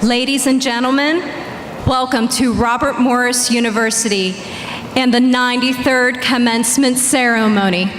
Ladies and gentlemen, welcome to Robert Morris University and the 93rd Commencement Ceremony.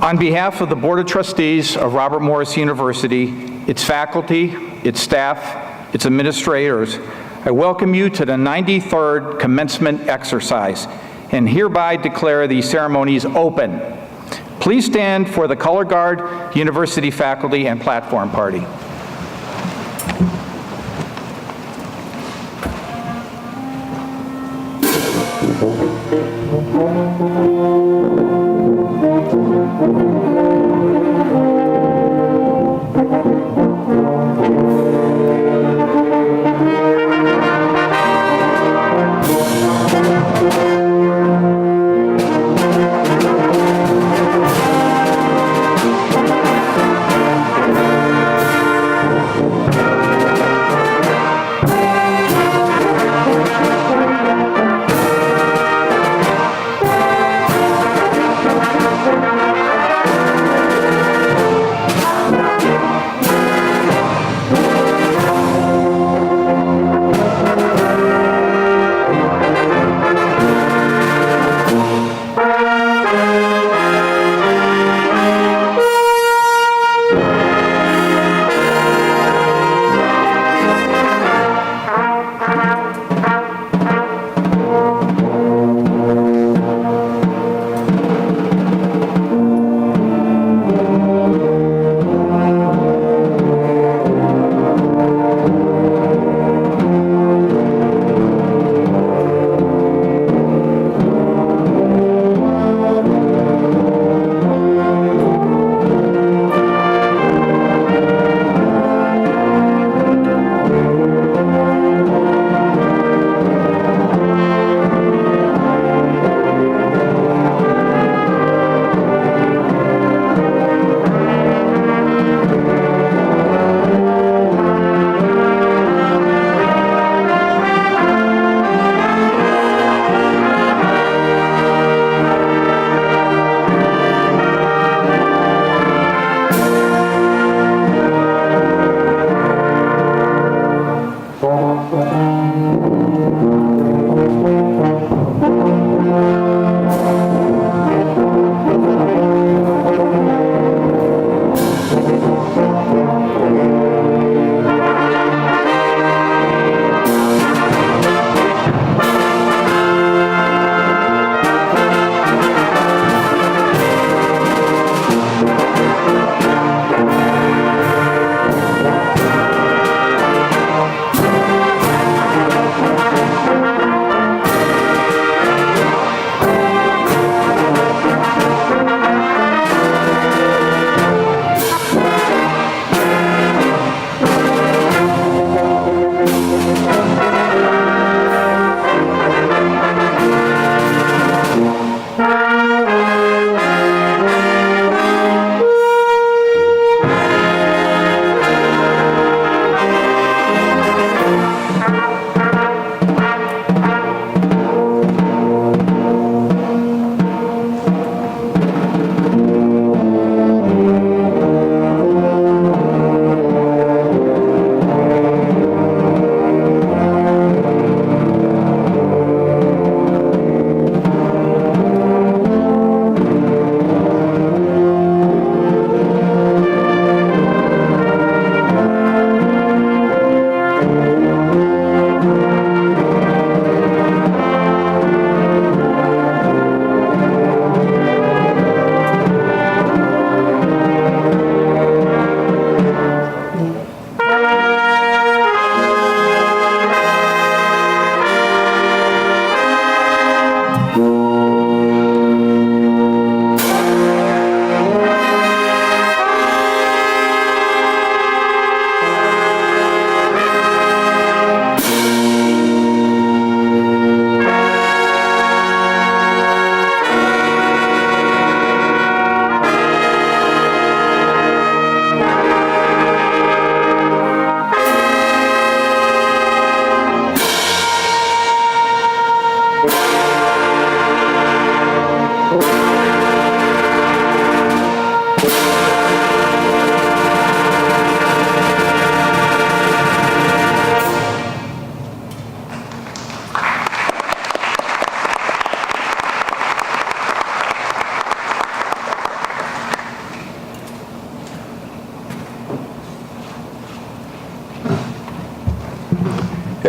On behalf of the Board of Trustees of Robert Morris University, its faculty, its staff, its administrators, I welcome you to the 93rd commencement exercise and hereby declare these ceremonies open. Please stand for the color guard, university faculty, and platform party.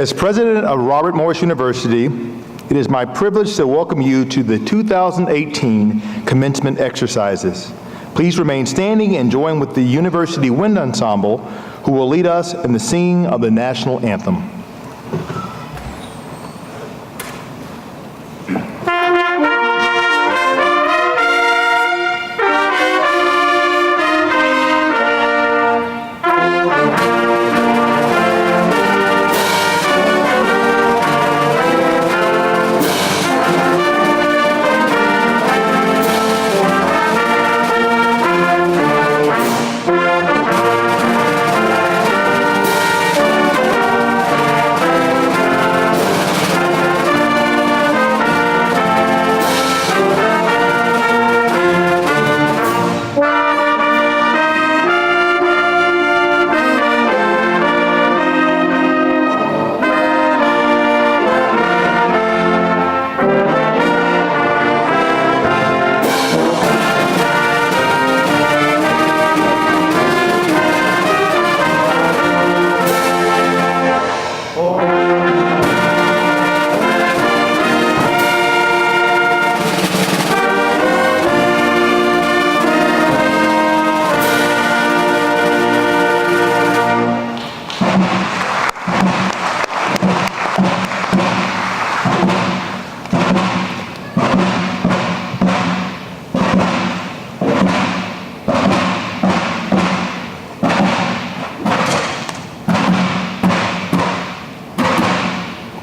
As president of Robert Morris University, it is my privilege to welcome you to the 2018 commencement exercises. Please remain standing and join with the University Wind Ensemble, who will lead us in the singing of the national anthem.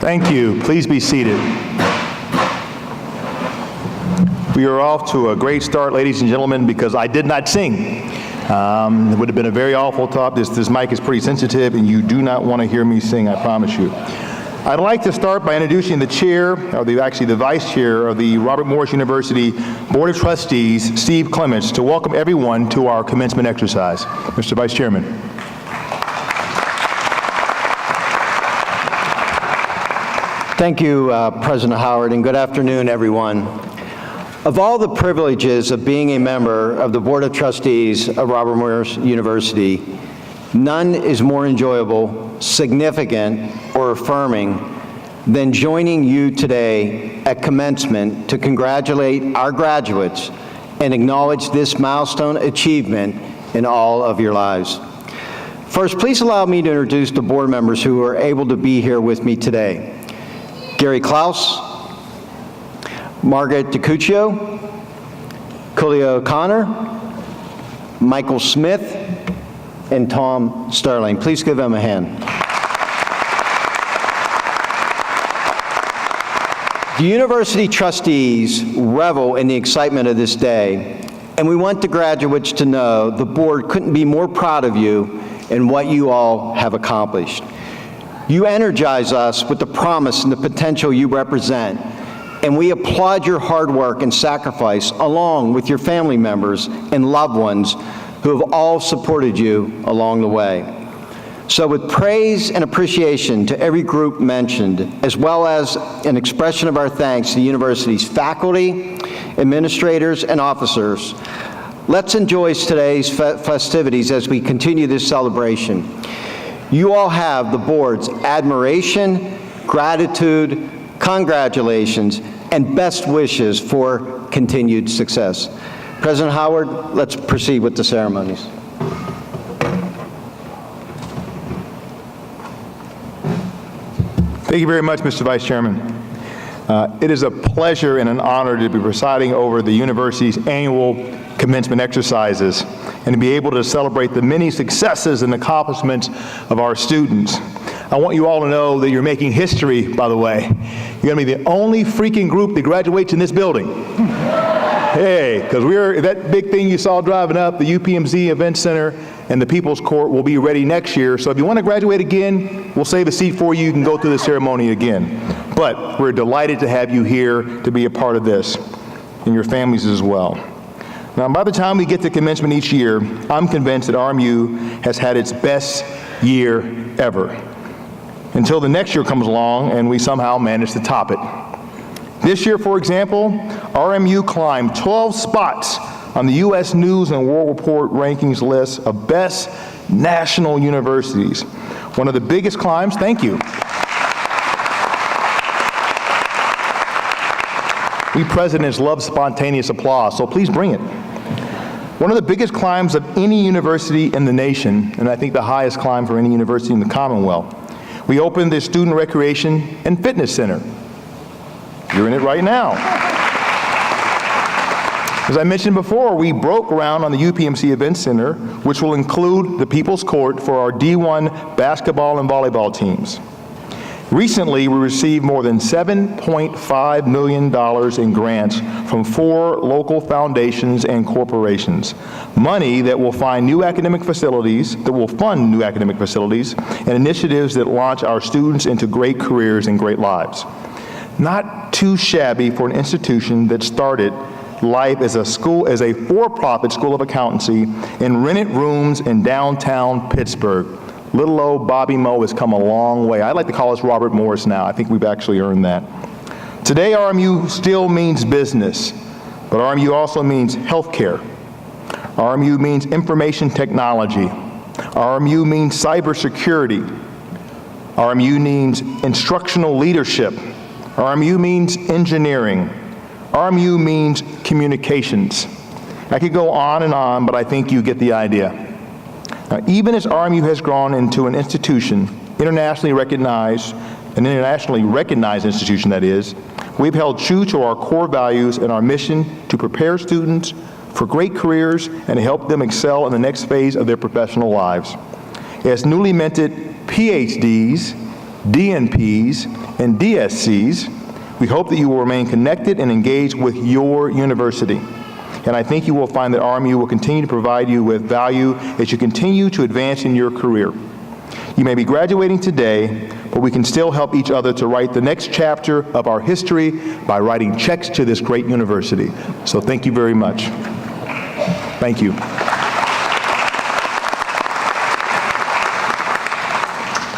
Thank you. Please be seated. We are off to a great start, ladies and gentlemen, because I did not sing. It would have been a very awful talk. This mic is pretty sensitive, and you do not want to hear me sing, I promise you. I'd like to start by introducing the chair, or the vice chair of the Robert Morris University Board of Trustees, Steve Clements, to welcome everyone to our commencement exercise. Mr. Vice Chairman. Thank you, President Howard, and good afternoon, everyone. Of all the privileges of being a member of the Board of Trustees of Robert Morris University, none is more enjoyable, significant, or affirming than joining you today at commencement to congratulate our graduates and acknowledge this milestone achievement in all of your lives. First, please allow me to introduce the board members who are able to be here with me today. Gary Klaus, Margaret DiCuccio, Kulia O'Connor, Michael Smith, and Tom Starling. Please give them a hand. The university trustees revel in the excitement of this day, and we want the graduates to know the board couldn't be more proud of you and what you all have accomplished. You energize us with the promise and the potential you represent, and we applaud your hard work and sacrifice along with your family members and loved ones who have all supported you along the way. So with praise and appreciation to every group mentioned, as well as an expression of our thanks to the university's faculty, administrators, and officers, let's enjoy today's festivities as we continue this celebration. You all have the board's admiration, gratitude, congratulations, and best wishes for continued success. President Howard, let's proceed with the ceremonies. Thank you very much, Mr. Vice Chairman. It is a pleasure and an honor to be presiding over the university's annual commencement exercises and to be able to celebrate the many successes and accomplishments of our students. I want you all to know that you're making history, by the way. You're going to be the only freaking group that graduates in this building. Hey, because that big thing you saw driving up, the UPMZ Event Center and the People's Court will be ready next year. So if you want to graduate again, we'll save a seat for you. You can go through the ceremony again. But we're delighted to have you here to be a part of this, and your families as well. Now, by the time we get to commencement each year, I'm convinced that RMU has had its best year ever, until the next year comes along and we somehow manage to top it. This year, for example, RMU climbed 12 spots on the U.S. News and World Report rankings list of best national universities. One of the biggest climbs, thank you. We presidents love spontaneous applause, so please bring it. One of the biggest climbs of any university in the nation, and I think the highest climb for any university in the Commonwealth, we opened the Student Recreation and Fitness Center. You're in it right now. As I mentioned before, we broke ground on the UPMC Event Center, which will include the People's Court for our D1 basketball and volleyball teams. Recently, we received more than $7.5 million in grants from 4 local foundations and corporations. Money that will fund new academic facilities, and initiatives that launch our students into great careers and great lives. Not too shabby for an institution that started life as a for-profit school of accountancy in rented rooms in downtown Pittsburgh. Little old Bobby Moe has come a long way. I like to call us Robert Morris now. I think we've actually earned that. Today, RMU still means business, but RMU also means healthcare. RMU means information technology. RMU means cybersecurity. RMU means instructional leadership. RMU means engineering. RMU means communications. I could go on and on, but I think you get the idea. Now, even as RMU has grown into an institution, internationally recognized institution that is, we've held true to our core values and our mission to prepare students for great careers and to help them excel in the next phase of their professional lives. As newly minted PhDs, DNPs, and DSCs, we hope that you will remain connected and engaged with your university. And I think you will find that RMU will continue to provide you with value as you continue to advance in your career. You may be graduating today, but we can still help each other to write the next chapter of our history by writing checks to this great university. So thank you very much. Thank you.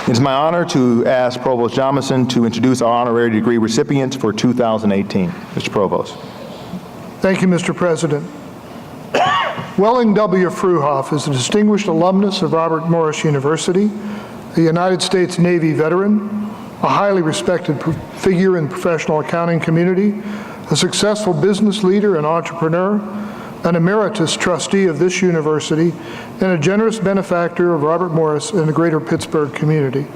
It's my honor to ask Provost Jamison to introduce our honorary degree recipients for 2018. Mr. Provost. Thank you, Mr. President. Welling W. Fruhoff is a distinguished alumnus of Robert Morris University, a United States Navy veteran, a highly respected figure in the professional accounting community, a successful business leader and entrepreneur, an emeritus trustee of this university, and a generous benefactor of Robert Morris and the greater Pittsburgh community.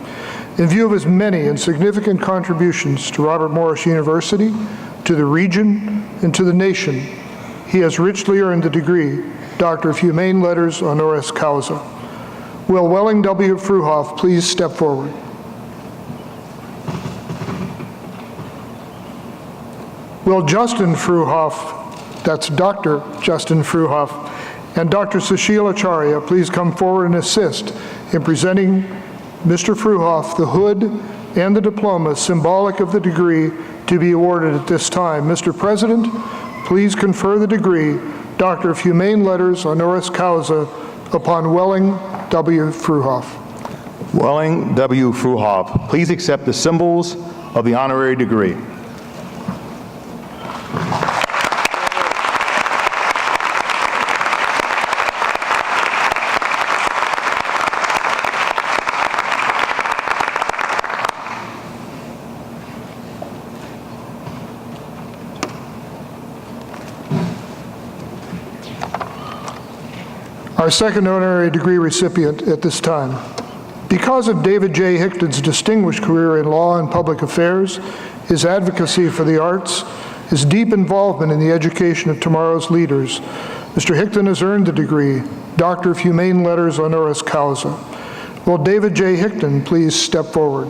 In view of his many and significant contributions to Robert Morris University, to the region, and to the nation, he has richly earned the degree Doctor of Humane Letters honoris causa. Will Welling W. Fruhoff please step forward? Will Justin Fruhoff, that's Dr. Justin Fruhoff, and Dr. Sushil Acharya please come forward and assist in presenting Mr. Fruhoff the hood and the diploma symbolic of the degree to be awarded at this time. Mr. President, please confer the degree Doctor of Humane Letters honoris causa upon Welling W. Fruhoff. Welling W. Fruhoff, please accept the symbols of the honorary degree. Our second honorary degree recipient at this time. Because of David J. Hickton's distinguished career in law and public affairs, his advocacy for the arts, his deep involvement in the education of tomorrow's leaders, Mr. Hickton has earned the degree Doctor of Humane Letters honoris causa. Will David J. Hickton please step forward?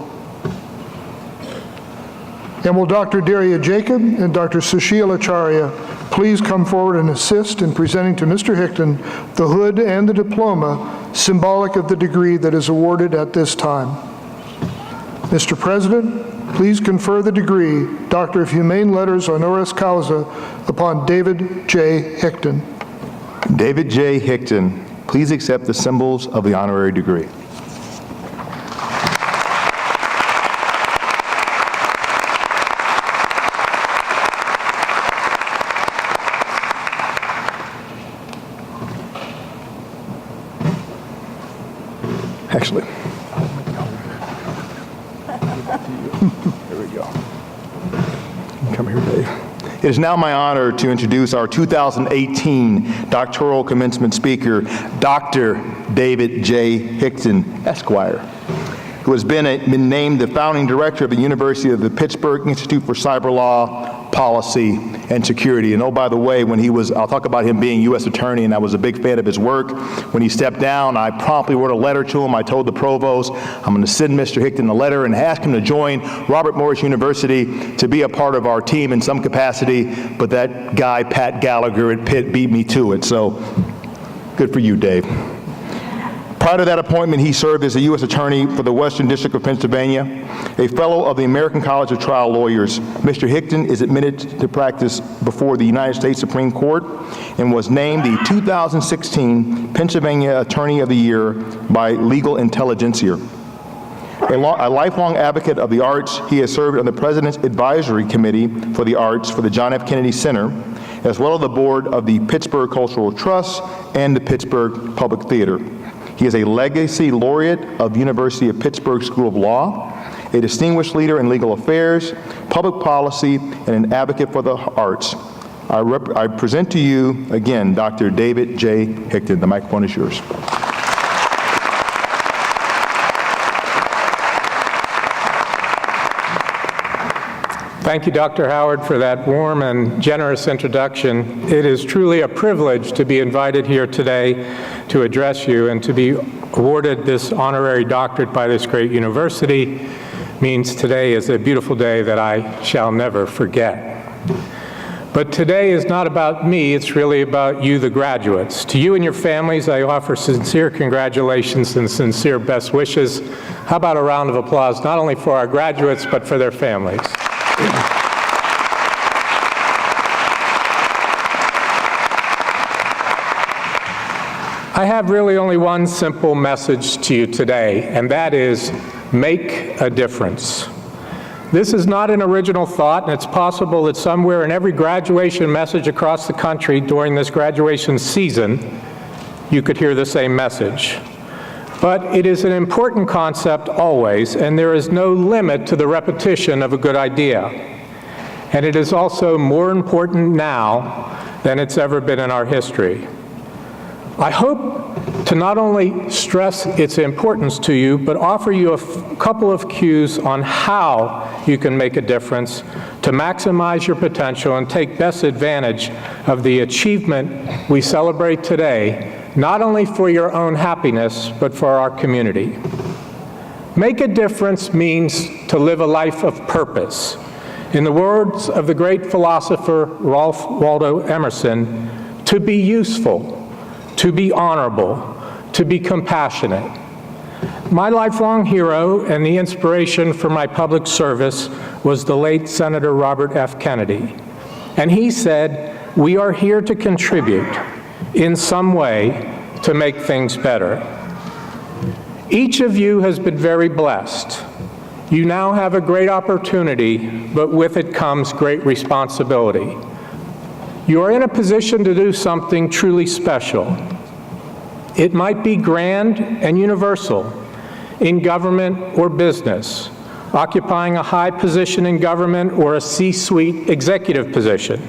And will Dr. Daria Jacob and Dr. Sushil Acharya please come forward and assist in presenting to Mr. Hickton the hood and the diploma symbolic of the degree that is awarded at this time. Mr. President, please confer the degree Doctor of Humane Letters honoris causa upon David J. Hickton. David J. Hickton, please accept the symbols of the honorary degree. Actually, there we go. Come here, Dave. It is now my honor to introduce our 2018 doctoral commencement speaker, Dr. David J. Hickson, Esquire, who has been named the founding director of the University of the Pittsburgh Institute for Cyber Law, Policy, and Security. And oh, by the way, I'll talk about him being U.S. Attorney, and I was a big fan of his work. When he stepped down, I promptly wrote a letter to him. I told the provost, I'm going to send Mr. Hickson a letter and ask him to join Robert Morris University to be a part of our team in some capacity, but that guy, Pat Gallagher at Pitt, beat me to it. So good for you, Dave. Prior to that appointment, he served as a U.S. Attorney for the Western District of Pennsylvania, a Fellow of the American College of Trial Lawyers. Mr. Hickson is admitted to practice before the United States Supreme Court and was named the 2016 Pennsylvania Attorney of the Year by Legal Intelligencer. A lifelong advocate of the arts, he has served on the President's Advisory Committee for the Arts for the John F. Kennedy Center, as well as the board of the Pittsburgh Cultural Trust and the Pittsburgh Public Theater. He is a legacy laureate of the University of Pittsburgh School of Law, a distinguished leader in legal affairs, public policy, and an advocate for the arts. I present to you, again, Dr. David J. Hickson. The microphone is yours. Thank you, Dr. Howard, for that warm and generous introduction. It is truly a privilege to be invited here today to address you, and to be awarded this honorary doctorate by this great university means today is a beautiful day that I shall never forget. But today is not about me, it's really about you, the graduates. To you and your families, I offer sincere congratulations and sincere best wishes. How about a round of applause, not only for our graduates, but for their families. I have really only one simple message to you today, and that is, make a difference. This is not an original thought, and it's possible that somewhere in every graduation message across the country during this graduation season, you could hear the same message. But it is an important concept always, and there is no limit to the repetition of a good idea. And it is also more important now than it's ever been in our history. I hope to not only stress its importance to you, but offer you a couple of cues on how you can make a difference to maximize your potential and take best advantage of the achievement we celebrate today, not only for your own happiness, but for our community. Make a difference means to live a life of purpose. In the words of the great philosopher Ralph Waldo Emerson, to be useful, to be honorable, to be compassionate. My lifelong hero and the inspiration for my public service was the late Senator Robert F. Kennedy. And he said, "We are here to contribute in some way to make things better." Each of you has been very blessed. You now have a great opportunity, but with it comes great responsibility. You are in a position to do something truly special. It might be grand and universal in government or business, occupying a high position in government or a C-suite executive position.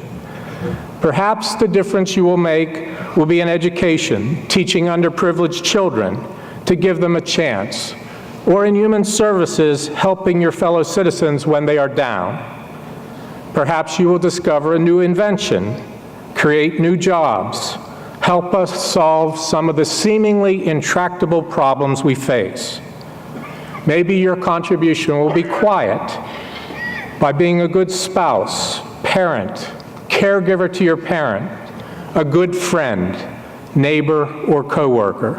Perhaps the difference you will make will be in education, teaching underprivileged children to give them a chance, or in human services, helping your fellow citizens when they are down. Perhaps you will discover a new invention, create new jobs, help us solve some of the seemingly intractable problems we face. Maybe your contribution will be quiet, by being a good spouse, parent, caregiver to your parent, a good friend, neighbor, or coworker.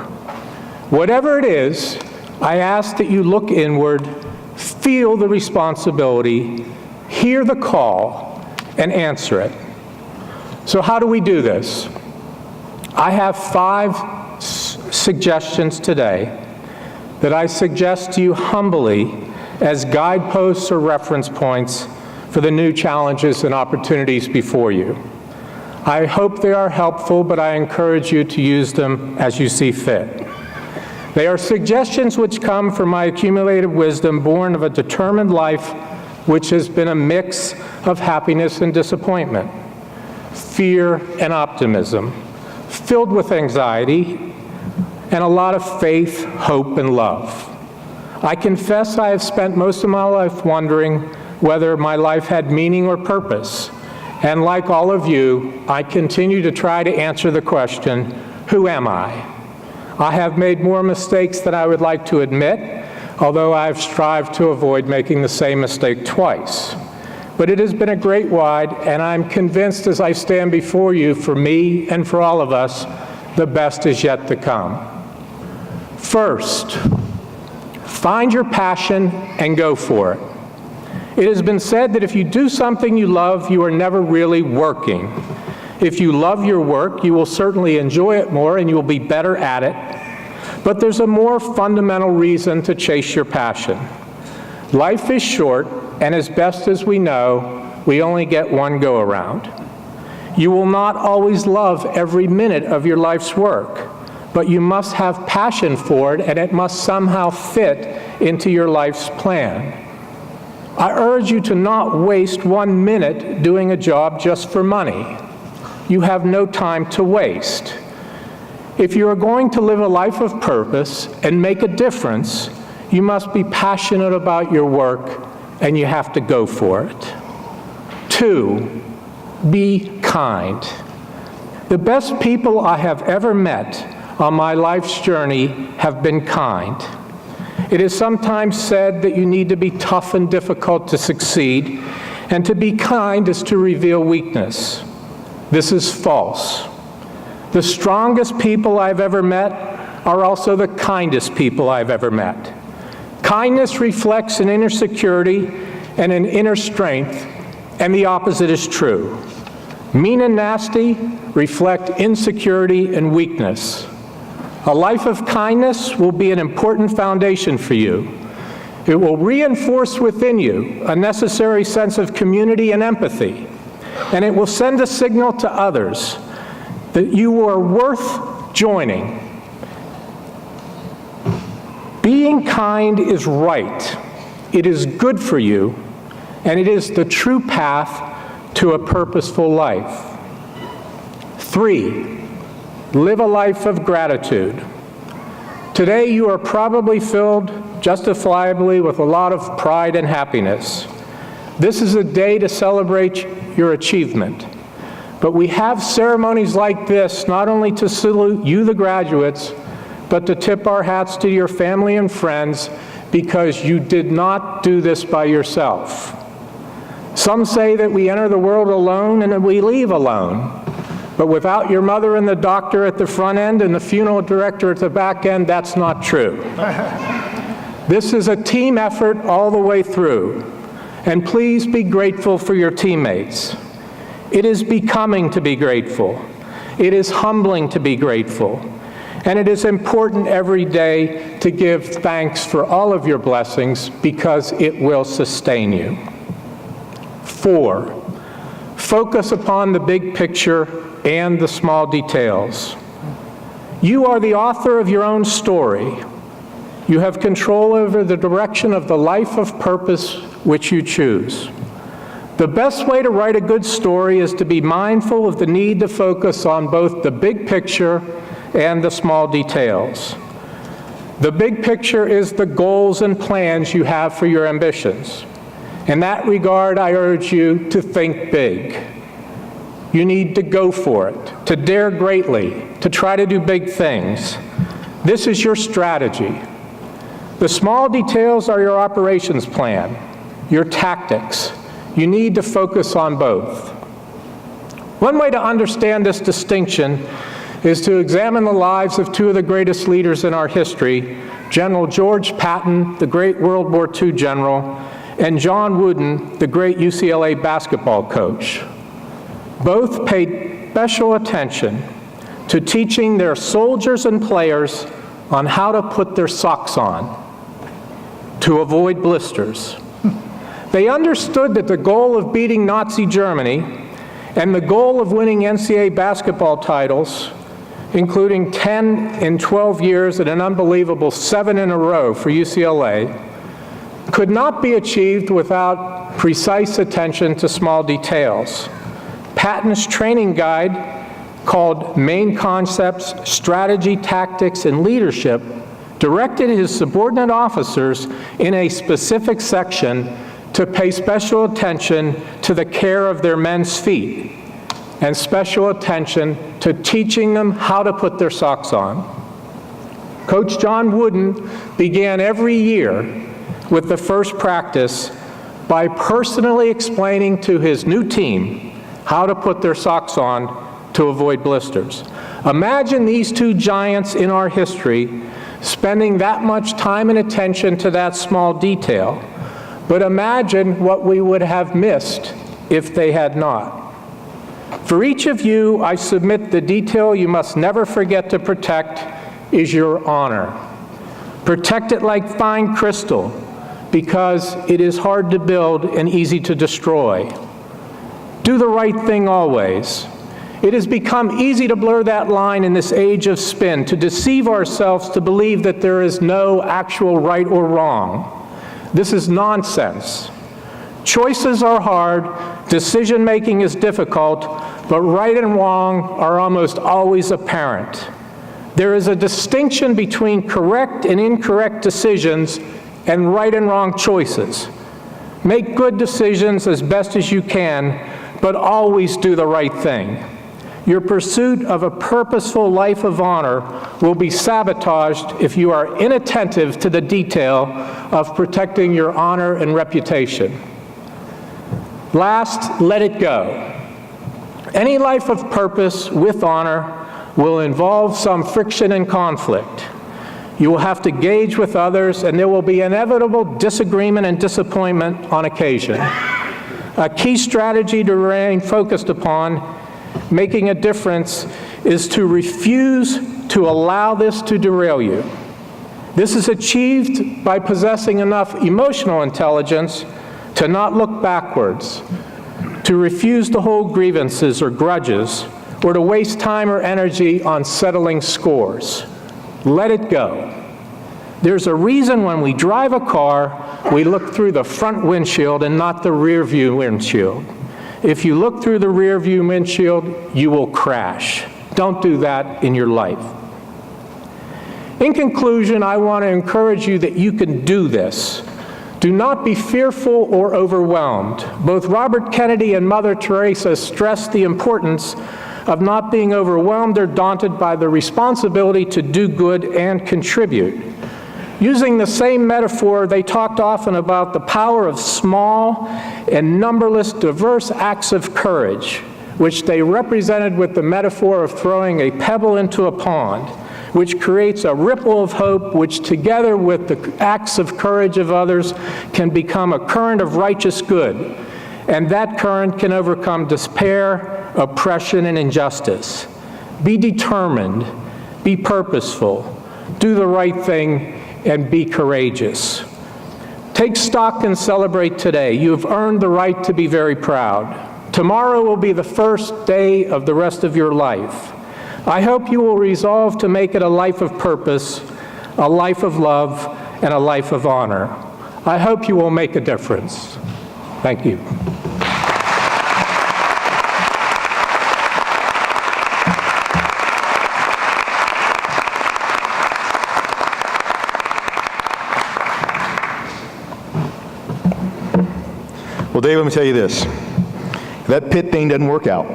Whatever it is, I ask that you look inward, feel the responsibility, hear the call, and answer it. So how do we do this? I have 5 suggestions today that I suggest to you humbly as guideposts or reference points for the new challenges and opportunities before you. I hope they are helpful, but I encourage you to use them as you see fit. They are suggestions which come from my accumulated wisdom, born of a determined life which has been a mix of happiness and disappointment, fear and optimism, filled with anxiety, and a lot of faith, hope, and love. I confess I have spent most of my life wondering whether my life had meaning or purpose. And like all of you, I continue to try to answer the question, who am I? I have made more mistakes than I would like to admit, although I have strived to avoid making the same mistake twice. But it has been a great ride, and I'm convinced as I stand before you, for me and for all of us, the best is yet to come. First, find your passion and go for it. It has been said that if you do something you love, you are never really working. If you love your work, you will certainly enjoy it more and you will be better at it. But there's a more fundamental reason to chase your passion. Life is short, and as best as we know, we only get one go-around. You will not always love every minute of your life's work, but you must have passion for it, and it must somehow fit into your life's plan. I urge you to not waste 1 minute doing a job just for money. You have no time to waste. If you are going to live a life of purpose and make a difference, you must be passionate about your work, and you have to go for it. 2, be kind. The best people I have ever met on my life's journey have been kind. It is sometimes said that you need to be tough and difficult to succeed, and to be kind is to reveal weakness. This is false. The strongest people I've ever met are also the kindest people I've ever met. Kindness reflects an inner security and an inner strength, and the opposite is true. Mean and nasty reflect insecurity and weakness. A life of kindness will be an important foundation for you. It will reinforce within you a necessary sense of community and empathy, and it will send a signal to others that you are worth joining. Being kind is right. It is good for you, and it is the true path to a purposeful life. 3, live a life of gratitude. Today you are probably filled justifiably with a lot of pride and happiness. This is a day to celebrate your achievement. But we have ceremonies like this not only to salute you, the graduates, but to tip our hats to your family and friends, because you did not do this by yourself. Some say that we enter the world alone and that we leave alone. But without your mother and the doctor at the front end and the funeral director at the back end, that's not true. This is a team effort all the way through. And please be grateful for your teammates. It is becoming to be grateful. It is humbling to be grateful. And it is important every day to give thanks for all of your blessings, because it will sustain you. 4, focus upon the big picture and the small details. You are the author of your own story. You have control over the direction of the life of purpose which you choose. The best way to write a good story is to be mindful of the need to focus on both the big picture and the small details. The big picture is the goals and plans you have for your ambitions. In that regard, I urge you to think big. You need to go for it, to dare greatly, to try to do big things. This is your strategy. The small details are your operations plan, your tactics. You need to focus on both. One way to understand this distinction is to examine the lives of 2 of the greatest leaders in our history, General George Patton, the great World War II general, and John Wooden, the great UCLA basketball coach. Both paid special attention to teaching their soldiers and players on how to put their socks on to avoid blisters. They understood that the goal of beating Nazi Germany and the goal of winning NCAA basketball titles, including 10 in 12 years and an unbelievable 7 in a row for UCLA, could not be achieved without precise attention to small details. Patton's training guide, called Main Concepts, Strategy, Tactics, and Leadership, directed his subordinate officers in a specific section to pay special attention to the care of their men's feet and special attention to teaching them how to put their socks on. Coach John Wooden began every year with the first practice by personally explaining to his new team how to put their socks on to avoid blisters. Imagine these two giants in our history spending that much time and attention to that small detail, but imagine what we would have missed if they had not. For each of you, I submit the detail you must never forget to protect is your honor. Protect it like fine crystal, because it is hard to build and easy to destroy. Do the right thing always. It has become easy to blur that line in this age of spin, to deceive ourselves to believe that there is no actual right or wrong. This is nonsense. Choices are hard, decision-making is difficult, but right and wrong are almost always apparent. There is a distinction between correct and incorrect decisions and right and wrong choices. Make good decisions as best as you can, but always do the right thing. Your pursuit of a purposeful life of honor will be sabotaged if you are inattentive to the detail of protecting your honor and reputation. Last, let it go. Any life of purpose with honor will involve some friction and conflict. You will have to gauge with others, and there will be inevitable disagreement and disappointment on occasion. A key strategy to remain focused upon making a difference is to refuse to allow this to derail you. This is achieved by possessing enough emotional intelligence to not look backwards, to refuse to hold grievances or grudges, or to waste time or energy on settling scores. Let it go. There's a reason when we drive a car, we look through the front windshield and not the rear view windshield. If you look through the rear view windshield, you will crash. Don't do that in your life. In conclusion, I want to encourage you that you can do this. Do not be fearful or overwhelmed. Both Robert Kennedy and Mother Teresa stressed the importance of not being overwhelmed or daunted by the responsibility to do good and contribute. Using the same metaphor, they talked often about the power of small and numberless diverse acts of courage, which they represented with the metaphor of throwing a pebble into a pond, which creates a ripple of hope, which together with the acts of courage of others can become a current of righteous good. And that current can overcome despair, oppression, and injustice. Be determined, be purposeful, do the right thing, and be courageous. Take stock and celebrate today. You have earned the right to be very proud. Tomorrow will be the first day of the rest of your life. I hope you will resolve to make it a life of purpose, a life of love, and a life of honor. I hope you will make a difference. Thank you. Well, Dave, let me tell you this. If that pit thing doesn't work out,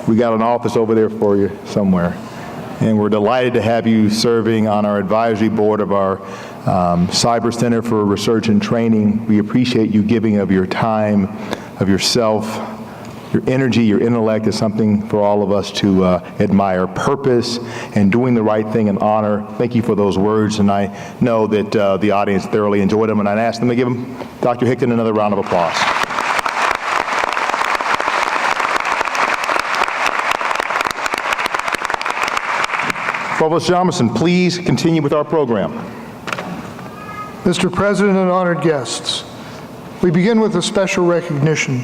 we got an office over there for you somewhere. And we're delighted to have you serving on our advisory board of our Cyber Center for Research and Training. We appreciate you giving of your time, of yourself. Your energy, your intellect is something for all of us to admire. Purpose and doing the right thing in honor. Thank you for those words, and I know that the audience thoroughly enjoyed them, and I'd ask them to give Dr. Hickson another round of applause. Provost Jamison, please continue with our program. Mr. President and honored guests, we begin with a special recognition.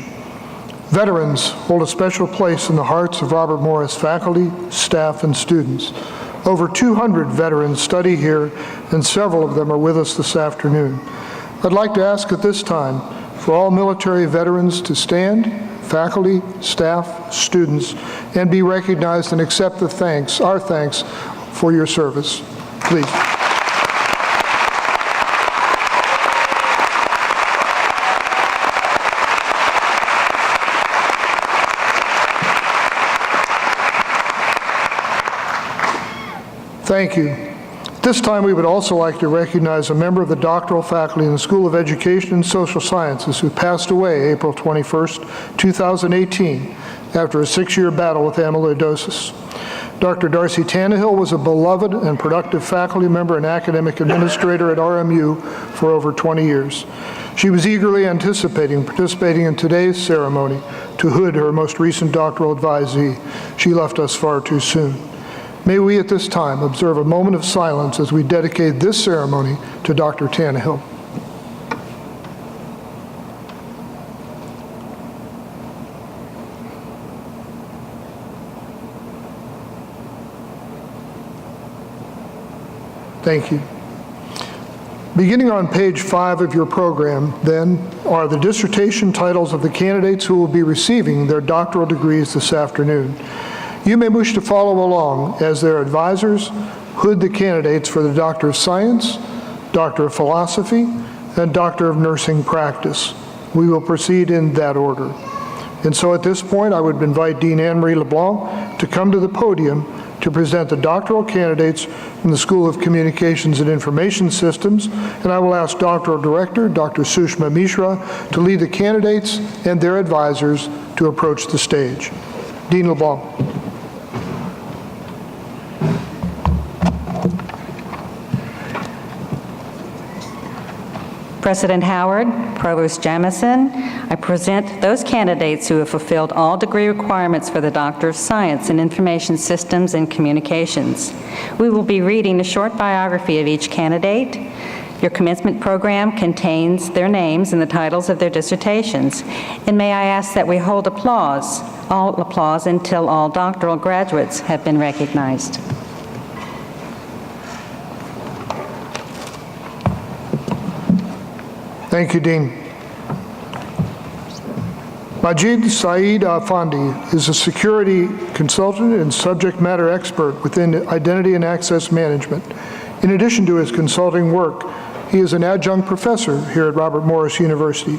Veterans hold a special place in the hearts of Robert Morris faculty, staff, and students. Over 200 veterans study here, and several of them are with us this afternoon. I'd like to ask at this time for all military veterans to stand, faculty, staff, students, and be recognized and accept our thanks for your service. Please. Thank you. At this time, we would also like to recognize a member of the doctoral faculty in the School of Education and Social Sciences who passed away April 21st, 2018, after a 6-year battle with amyloidosis. Dr. Darcy Tannehill was a beloved and productive faculty member and academic administrator at RMU for over 20 years. She was eagerly anticipating participating in today's ceremony to hood her most recent doctoral advisee. She left us far too soon. May we at this time observe a moment of silence as we dedicate this ceremony to Dr. Tannehill. Thank you. Beginning on page 5 of your program, then, are the dissertation titles of the candidates who will be receiving their doctoral degrees this afternoon. You may wish to follow along as their advisors hood the candidates for the Doctor of Science, Doctor of Philosophy, and Doctor of Nursing Practice. We will proceed in that order. And so at this point, I would invite Dean Anne-Marie LeBlanc to come to the podium to present the doctoral candidates from the School of Communications and Information Systems, and I will ask Doctoral Director, Dr. Sushma Mishra, to lead the candidates and their advisors to approach the stage. Dean LeBlanc. President Howard, Provost Jamison, I present those candidates who have fulfilled all degree requirements for the Doctor of Science in Information Systems and Communications. We will be reading a short biography of each candidate. Your commencement program contains their names and the titles of their dissertations. And may I ask that we hold all applause until all doctoral graduates have been recognized. Thank you, Dean. Majid Saeed Afandi is a security consultant and subject matter expert within identity and access management. In addition to his consulting work, he is an adjunct professor here at Robert Morris University,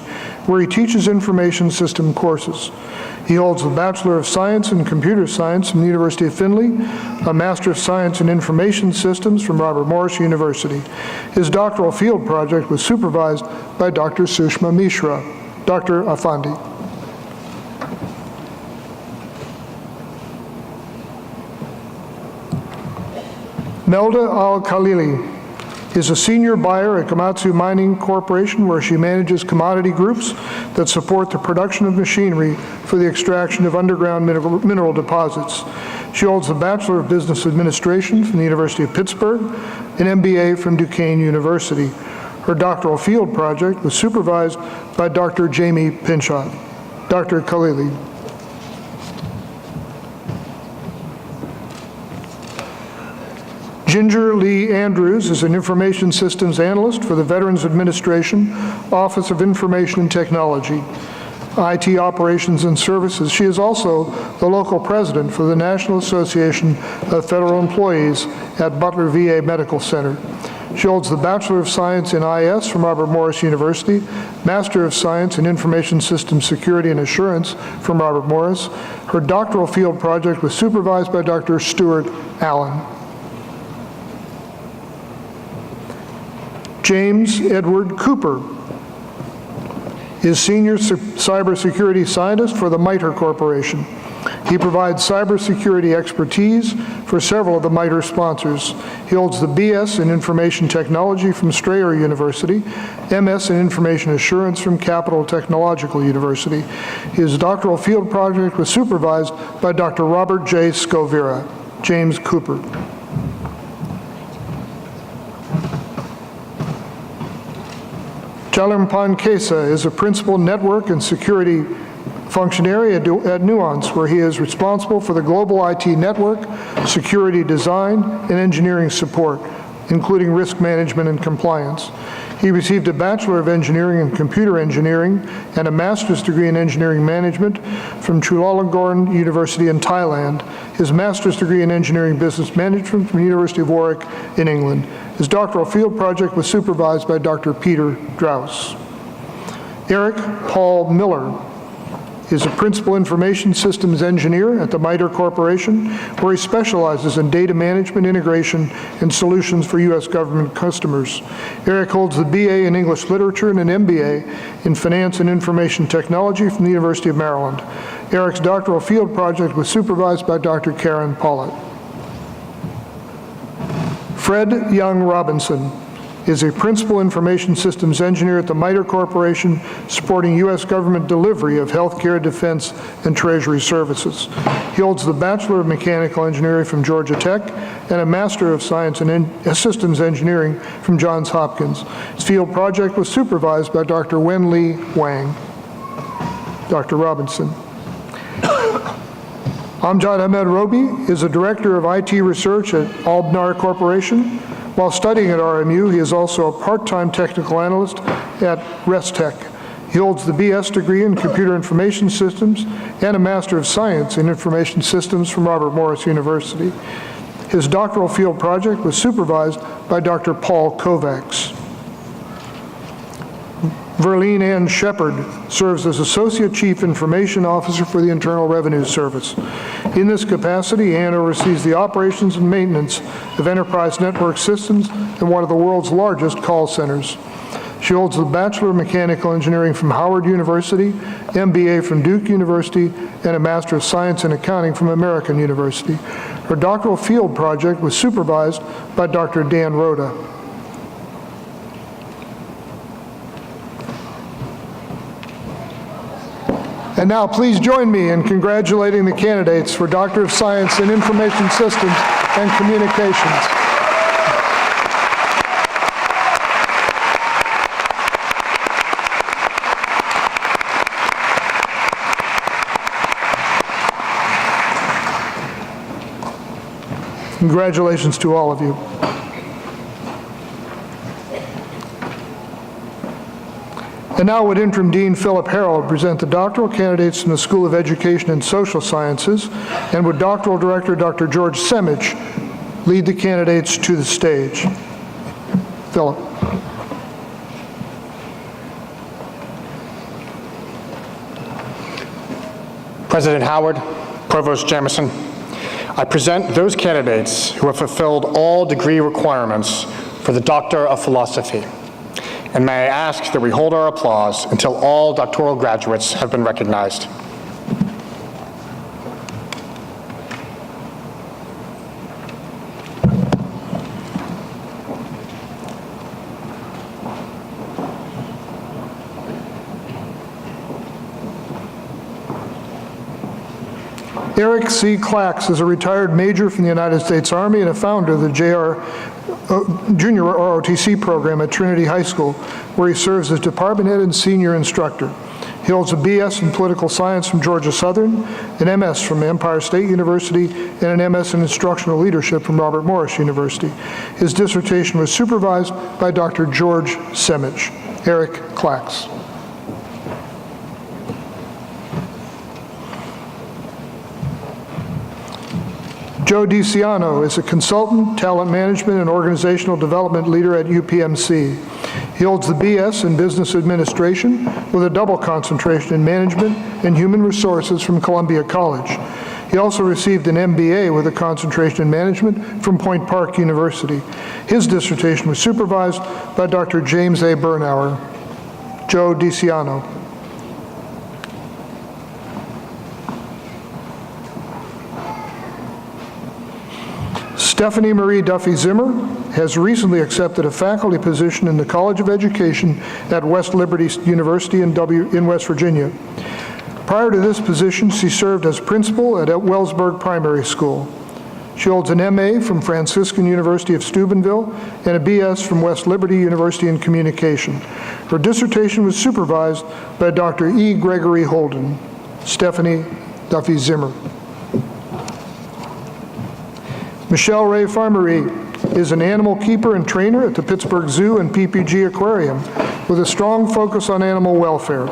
where he teaches information system courses. He holds a Bachelor of Science in Computer Science from the University of Findlay, a Master of Science in Information Systems from Robert Morris University. His doctoral field project was supervised by Dr. Sushma Mishra. Dr. Afandi. Melda Al-Khalili is a senior buyer at Komatsu Mining Corporation, where she manages commodity groups that support the production of machinery for the extraction of underground mineral deposits. She holds a Bachelor of Business Administration from the University of Pittsburgh, an MBA from Duquesne University. Her doctoral field project was supervised by Dr. Jamie Pinchot. Dr. Khalili. Ginger Lee Andrews is an Information Systems Analyst for the Veterans Administration, Office of Information and Technology, IT Operations and Services. She is also the local president for the National Association of Federal Employees at Butler VA Medical Center. She holds the Bachelor of Science in IS from Robert Morris University, Master of Science in Information Systems Security and Assurance from Robert Morris. Her doctoral field project was supervised by Dr. Stuart Allen. James Edward Cooper is Senior Cybersecurity Scientist for the MITRE Corporation. He provides cybersecurity expertise for several of the MITRE sponsors. He holds the BS in Information Technology from Strayer University, MS in Information Assurance from Capital Technological University. His doctoral field project was supervised by Dr. Robert J. Scovira. James Cooper. Chalermpan Kesa is a principal network and security functionary at Nuance, where he is responsible for the global IT network, security design, and engineering support. including risk management and compliance. He received a Bachelor of Engineering in Computer Engineering and a Master's degree in Engineering Management from Chulalongkorn University in Thailand, his Master's degree in Engineering Business Management from the University of Warwick in England. His doctoral field project was supervised by Dr. Peter Draus. Eric Paul Miller is a Principal Information Systems Engineer at the MITRE Corporation, where he specializes in data management, integration, and solutions for U.S. government customers. Eric holds the BA in English Literature and an MBA in Finance and Information Technology from the University of Maryland. Eric's doctoral field project was supervised by Dr. Karen Pollitt. Fred Young Robinson is a Principal Information Systems Engineer at the MITRE Corporation, supporting U.S. government delivery of healthcare, defense, and treasury services. He holds the Bachelor of Mechanical Engineering from Georgia Tech and a Master of Science in Systems Engineering from Johns Hopkins. His field project was supervised by Dr. Wen-Li Wang. Dr. Robinson. Amjad Ahmed Robi is a Director of IT Research at Albnar Corporation. While studying at RMU, he is also a part-time technical analyst at ResTech. He holds the BS degree in Computer Information Systems and a Master of Science in Information Systems from Robert Morris University. His doctoral field project was supervised by Dr. Paul Kovacs. Verlene Ann Shepard serves as Associate Chief Information Officer for the Internal Revenue Service. In this capacity, Ann oversees the operations and maintenance of enterprise network systems in one of the world's largest call centers. She holds the Bachelor of Mechanical Engineering from Howard University, MBA from Duke University, and a Master of Science in Accounting from American University. Her doctoral field project was supervised by Dr. Dan Rhoda. And now please join me in congratulating the candidates for Doctor of Science in Information Systems and Communications. Congratulations to all of you. And now would Interim Dean Philip Harold present the doctoral candidates from the School of Education and Social Sciences, and would Doctoral Director Dr. George Semich lead the candidates to the stage. Philip. President Howard, Provost Jamison, I present those candidates who have fulfilled all degree requirements for the Doctor of Philosophy. And may I ask that we hold our applause until all doctoral graduates have been recognized. Eric C. Clax is a retired major from the United States Army and a founder of the Junior ROTC program at Trinity High School, where he serves as department head and senior instructor. He holds a BS in political science from Georgia Southern, an MS from Empire State University, and an MS in instructional leadership from Robert Morris University. His dissertation was supervised by Dr. George Semich. Eric Clax. Joe DiCiano is a consultant, talent management, and organizational development leader at UPMC. He holds the BS in Business Administration with a double concentration in Management and Human Resources from Columbia College. He also received an MBA with a concentration in Management from Point Park University. His dissertation was supervised by Dr. James A. Bernauer. Joe DiCiano. Stephanie Marie Duffy Zimmer has recently accepted a faculty position in the College of Education at West Liberty University in West Virginia. Prior to this position, she served as principal at Wellsburg Primary School. She holds an MA from Franciscan University of Steubenville and a BS from West Liberty University in Communication. Her dissertation was supervised by Dr. E. Gregory Holden. Stephanie Duffy Zimmer. Michelle Ray Farmery is an animal keeper and trainer at the Pittsburgh Zoo and PPG Aquarium with a strong focus on animal welfare.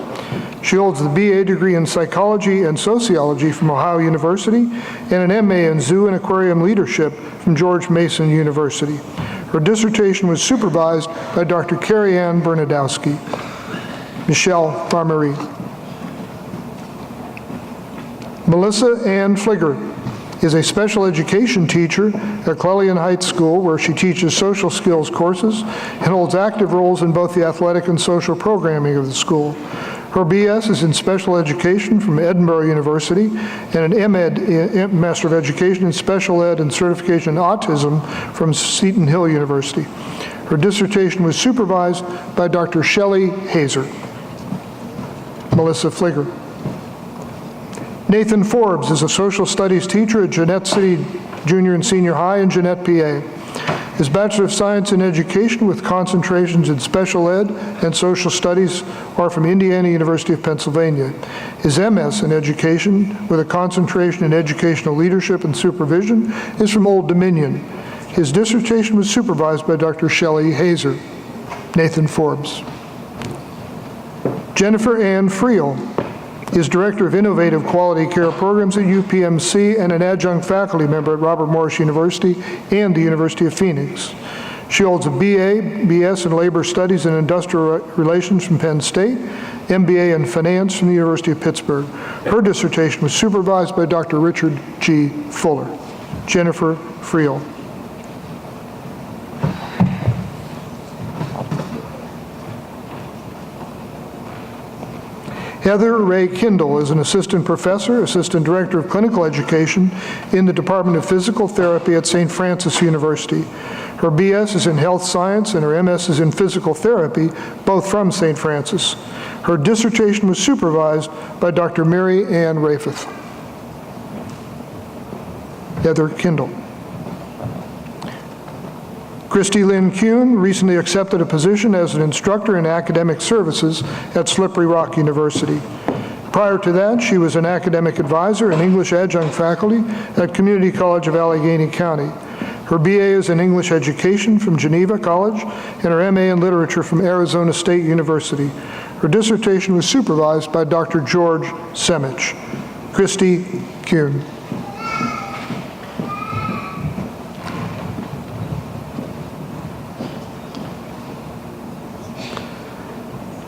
She holds the BA degree in psychology and sociology from Ohio University and an MA in zoo and aquarium leadership from George Mason University. Her dissertation was supervised by Dr. Carrie Ann Bernadowski. Michelle Farmery. Melissa Ann Fligger is a special education teacher at Clellian Heights School, where she teaches social skills courses and holds active roles in both the athletic and social programming of the school. Her BS is in special education from Edinburgh University and an MEd, Master of Education in Special Ed and Certification in Autism from Seton Hill University. Her dissertation was supervised by Dr. Shelley Hazer. Melissa Fligger. Nathan Forbes is a social studies teacher at Jeanette City Junior and Senior High in Jeanette, PA. His Bachelor of Science in Education with concentrations in Special Ed and Social Studies are from Indiana University of Pennsylvania. His MS in Education with a concentration in Educational Leadership and Supervision is from Old Dominion. His dissertation was supervised by Dr. Shelley Hazer. Nathan Forbes. Jennifer Ann Friel is Director of Innovative Quality Care Programs at UPMC and an adjunct faculty member at Robert Morris University and the University of Phoenix. She holds a BA, BS in Labor Studies and Industrial Relations from Penn State, MBA in Finance from the University of Pittsburgh. Her dissertation was supervised by Dr. Richard G. Fuller. Jennifer Friel. Heather Ray Kindle is an assistant professor, assistant director of clinical education in the Department of Physical Therapy at St. Francis University. Her BS is in health science and her MS is in physical therapy, both from St. Francis. Her dissertation was supervised by Dr. Mary Ann Raffeth. Heather Kindle. Christy Lynn Kuhn recently accepted a position as an instructor in academic services at Slippery Rock University. Prior to that, she was an academic advisor and English adjunct faculty at Community College of Allegheny County. Her BA is in English education from Geneva College and her MA in literature from Arizona State University. Her dissertation was supervised by Dr. George Semich. Christy Kuhn.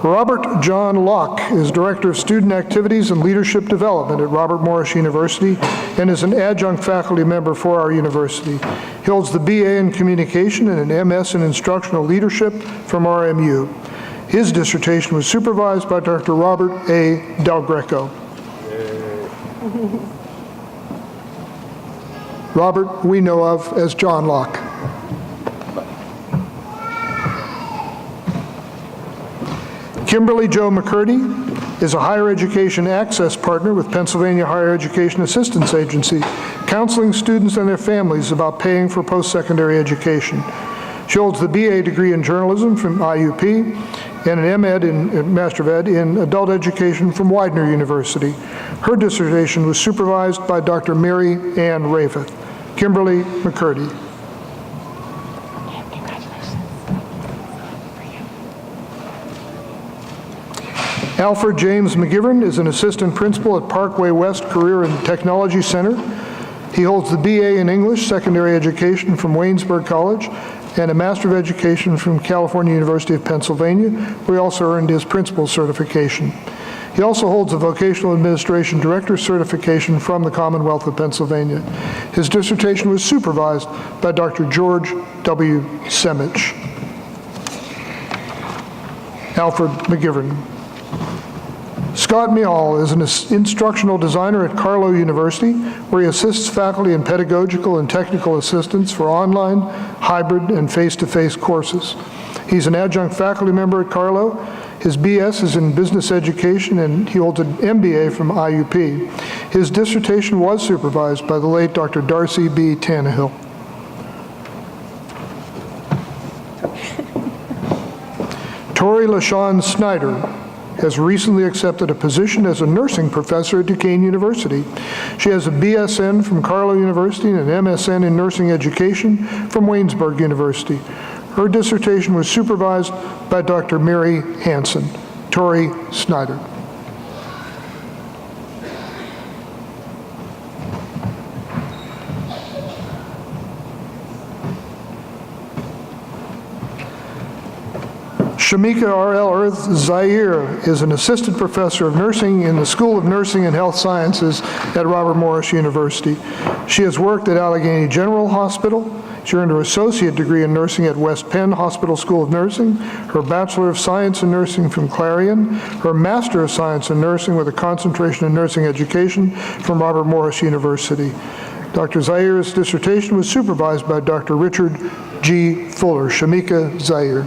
Robert John Locke is Director of Student Activities and Leadership Development at Robert Morris University and is an adjunct faculty member for our university. He holds the BA in Communication and an MS in Instructional Leadership from RMU. His dissertation was supervised by Dr. Robert A. Del Greco. Robert, we know of as John Locke. Kimberly Jo McCurdy is a higher education access partner with Pennsylvania Higher Education Assistance Agency, counseling students and their families about paying for post-secondary education. She holds the BA degree in journalism from IUP and an MEd in Master of Ed in adult education from Widener University. Her dissertation was supervised by Dr. Mary Ann Raffeth. Kimberly McCurdy. Alfred James Mcgivern is an assistant principal at Parkway West Career and Technology Center. He holds the BA in English Secondary Education from Waynesburg College and a Master of Education from California University of Pennsylvania, where he also earned his principal certification. He also holds a Vocational Administration Director certification from the Commonwealth of Pennsylvania. His dissertation was supervised by Dr. George W. Semich. Alfred Mcgivern. Scott Miall is an instructional designer at Carlow University, where he assists faculty in pedagogical and technical assistance for online, hybrid, and face-to-face courses. He's an adjunct faculty member at Carlow. His BS is in business education, and he holds an MBA from IUP. His dissertation was supervised by the late Dr. Darcy B. Tannehill. Tori LaShawn Snyder has recently accepted a position as a nursing professor at Duquesne University. She has a BSN from Carlow University and an MSN in nursing education from Waynesburg University. Her dissertation was supervised by Dr. Mary Hansen. Tori Snyder. Shamika R.L. Earth Zaire is an assistant professor of nursing in the School of Nursing and Health Sciences at Robert Morris University. She has worked at Allegheny General Hospital. She earned her associate degree in nursing at West Penn Hospital School of Nursing, her Bachelor of Science in Nursing from Clarion, her Master of Science in Nursing with a concentration in nursing education from Robert Morris University. Dr. Zaire's dissertation was supervised by Dr. Richard G. Fuller. Shamika Zaire.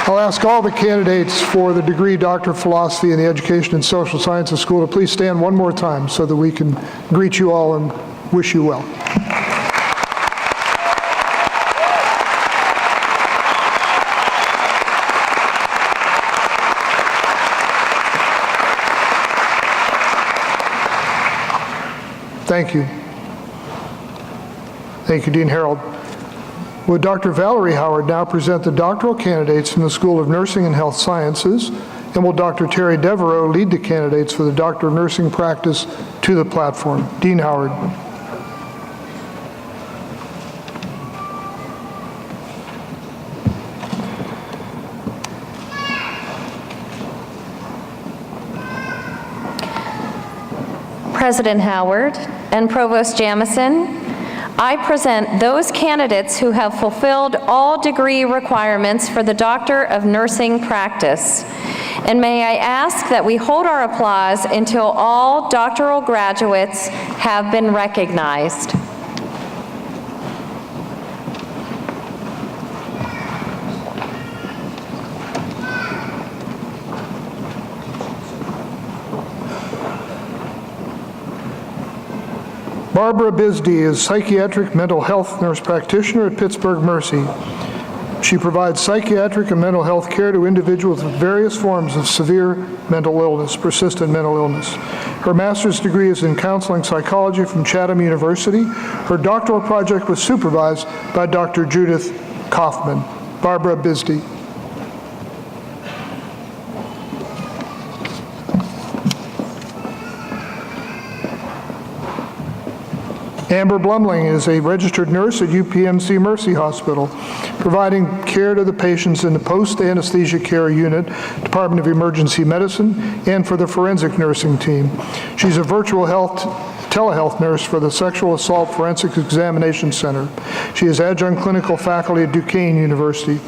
I'll ask all the candidates for the degree Doctor of Philosophy in the Education and Social Sciences School to please stand one more time so that we can greet you all and wish you well. Thank you. Thank you, Dean Harold. Would Dr. Valerie Howard now present the doctoral candidates from the School of Nursing and Health Sciences, and will Dr. Terry Devereaux lead the candidates for the Doctor of Nursing practice to the platform? Dean Howard. President Howard and Provost Jamison, I present those candidates who have fulfilled all degree requirements for the Doctor of Nursing practice. And may I ask that we hold our applause until all doctoral graduates have been recognized. Barbara Bisbee is psychiatric mental health nurse practitioner at Pittsburgh Mercy. She provides psychiatric and mental health care to individuals with various forms of severe mental illness, persistent mental illness. Her master's degree is in counseling psychology from Chatham University. Her doctoral project was supervised by Dr. Judith Coffman. Barbara Bisbee. Amber Blumling is a registered nurse at UPMC Mercy Hospital, providing care to the patients in the post-anesthesia care unit, Department of Emergency Medicine, and for the forensic nursing team. She's a virtual telehealth nurse for the Sexual Assault Forensic Examination Center. She is adjunct clinical faculty at Duquesne University.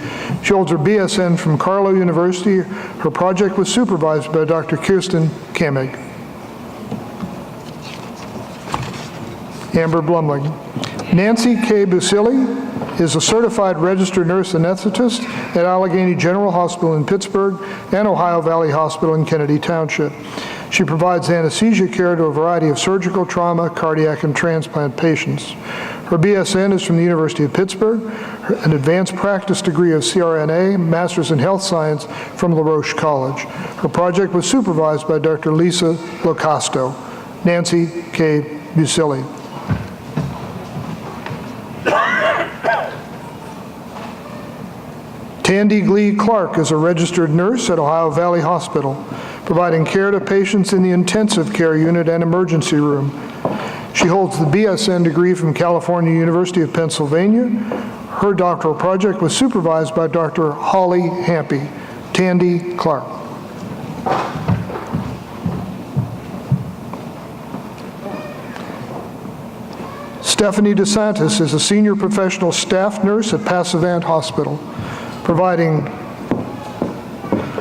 She holds her BSN from Carlow University. Her project was supervised by Dr. Kirsten Kamig. Amber Blumling. Nancy K. Busili is a certified registered nurse anesthetist at Allegheny General Hospital in Pittsburgh and Ohio Valley Hospital in Kennedy Township. She provides anesthesia care to a variety of surgical, trauma, cardiac, and transplant patients. Her BSN is from the University of Pittsburgh, an advanced practice degree of CRNA, Master's in Health Science from La Roche College. Her project was supervised by Dr. Lisa Locasto. Nancy K. Busili. Tandy Glee Clark is a registered nurse at Ohio Valley Hospital, providing care to patients in the intensive care unit and emergency room. She holds the BSN degree from California University of Pennsylvania. Her doctoral project was supervised by Dr. Holly Hampy. Tandy Clark. Stephanie DeSantis is a senior professional staff nurse at Passavant Hospital, providing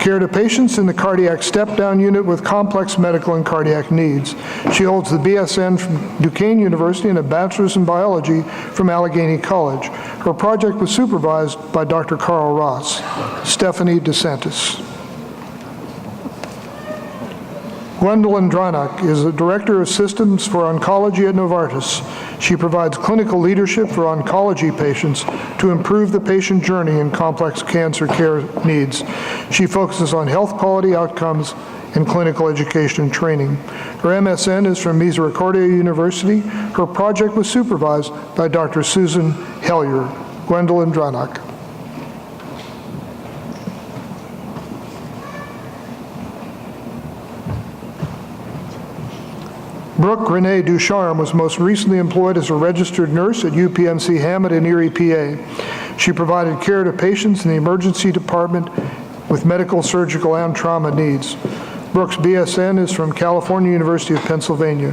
Care to patients in the cardiac step-down unit with complex medical and cardiac needs. She holds the BSN from Duquesne University and a bachelor's in biology from Allegheny College. Her project was supervised by Dr. Carl Ross. Stephanie DeSantis. Gwendolyn Drynock is the Director of Systems for Oncology at Novartis. She provides clinical leadership for oncology patients to improve the patient journey in complex cancer care needs. She focuses on health quality outcomes and clinical education and training. Her MSN is from Misericordia University. Her project was supervised by Dr. Susan Hellier. Gwendolyn Drynock. Brooke Renee Ducharme was most recently employed as a registered nurse at UPMC Hammett in Erie, PA. She provided care to patients in the emergency department with medical, surgical, and trauma needs. Brooke's BSN is from California University of Pennsylvania.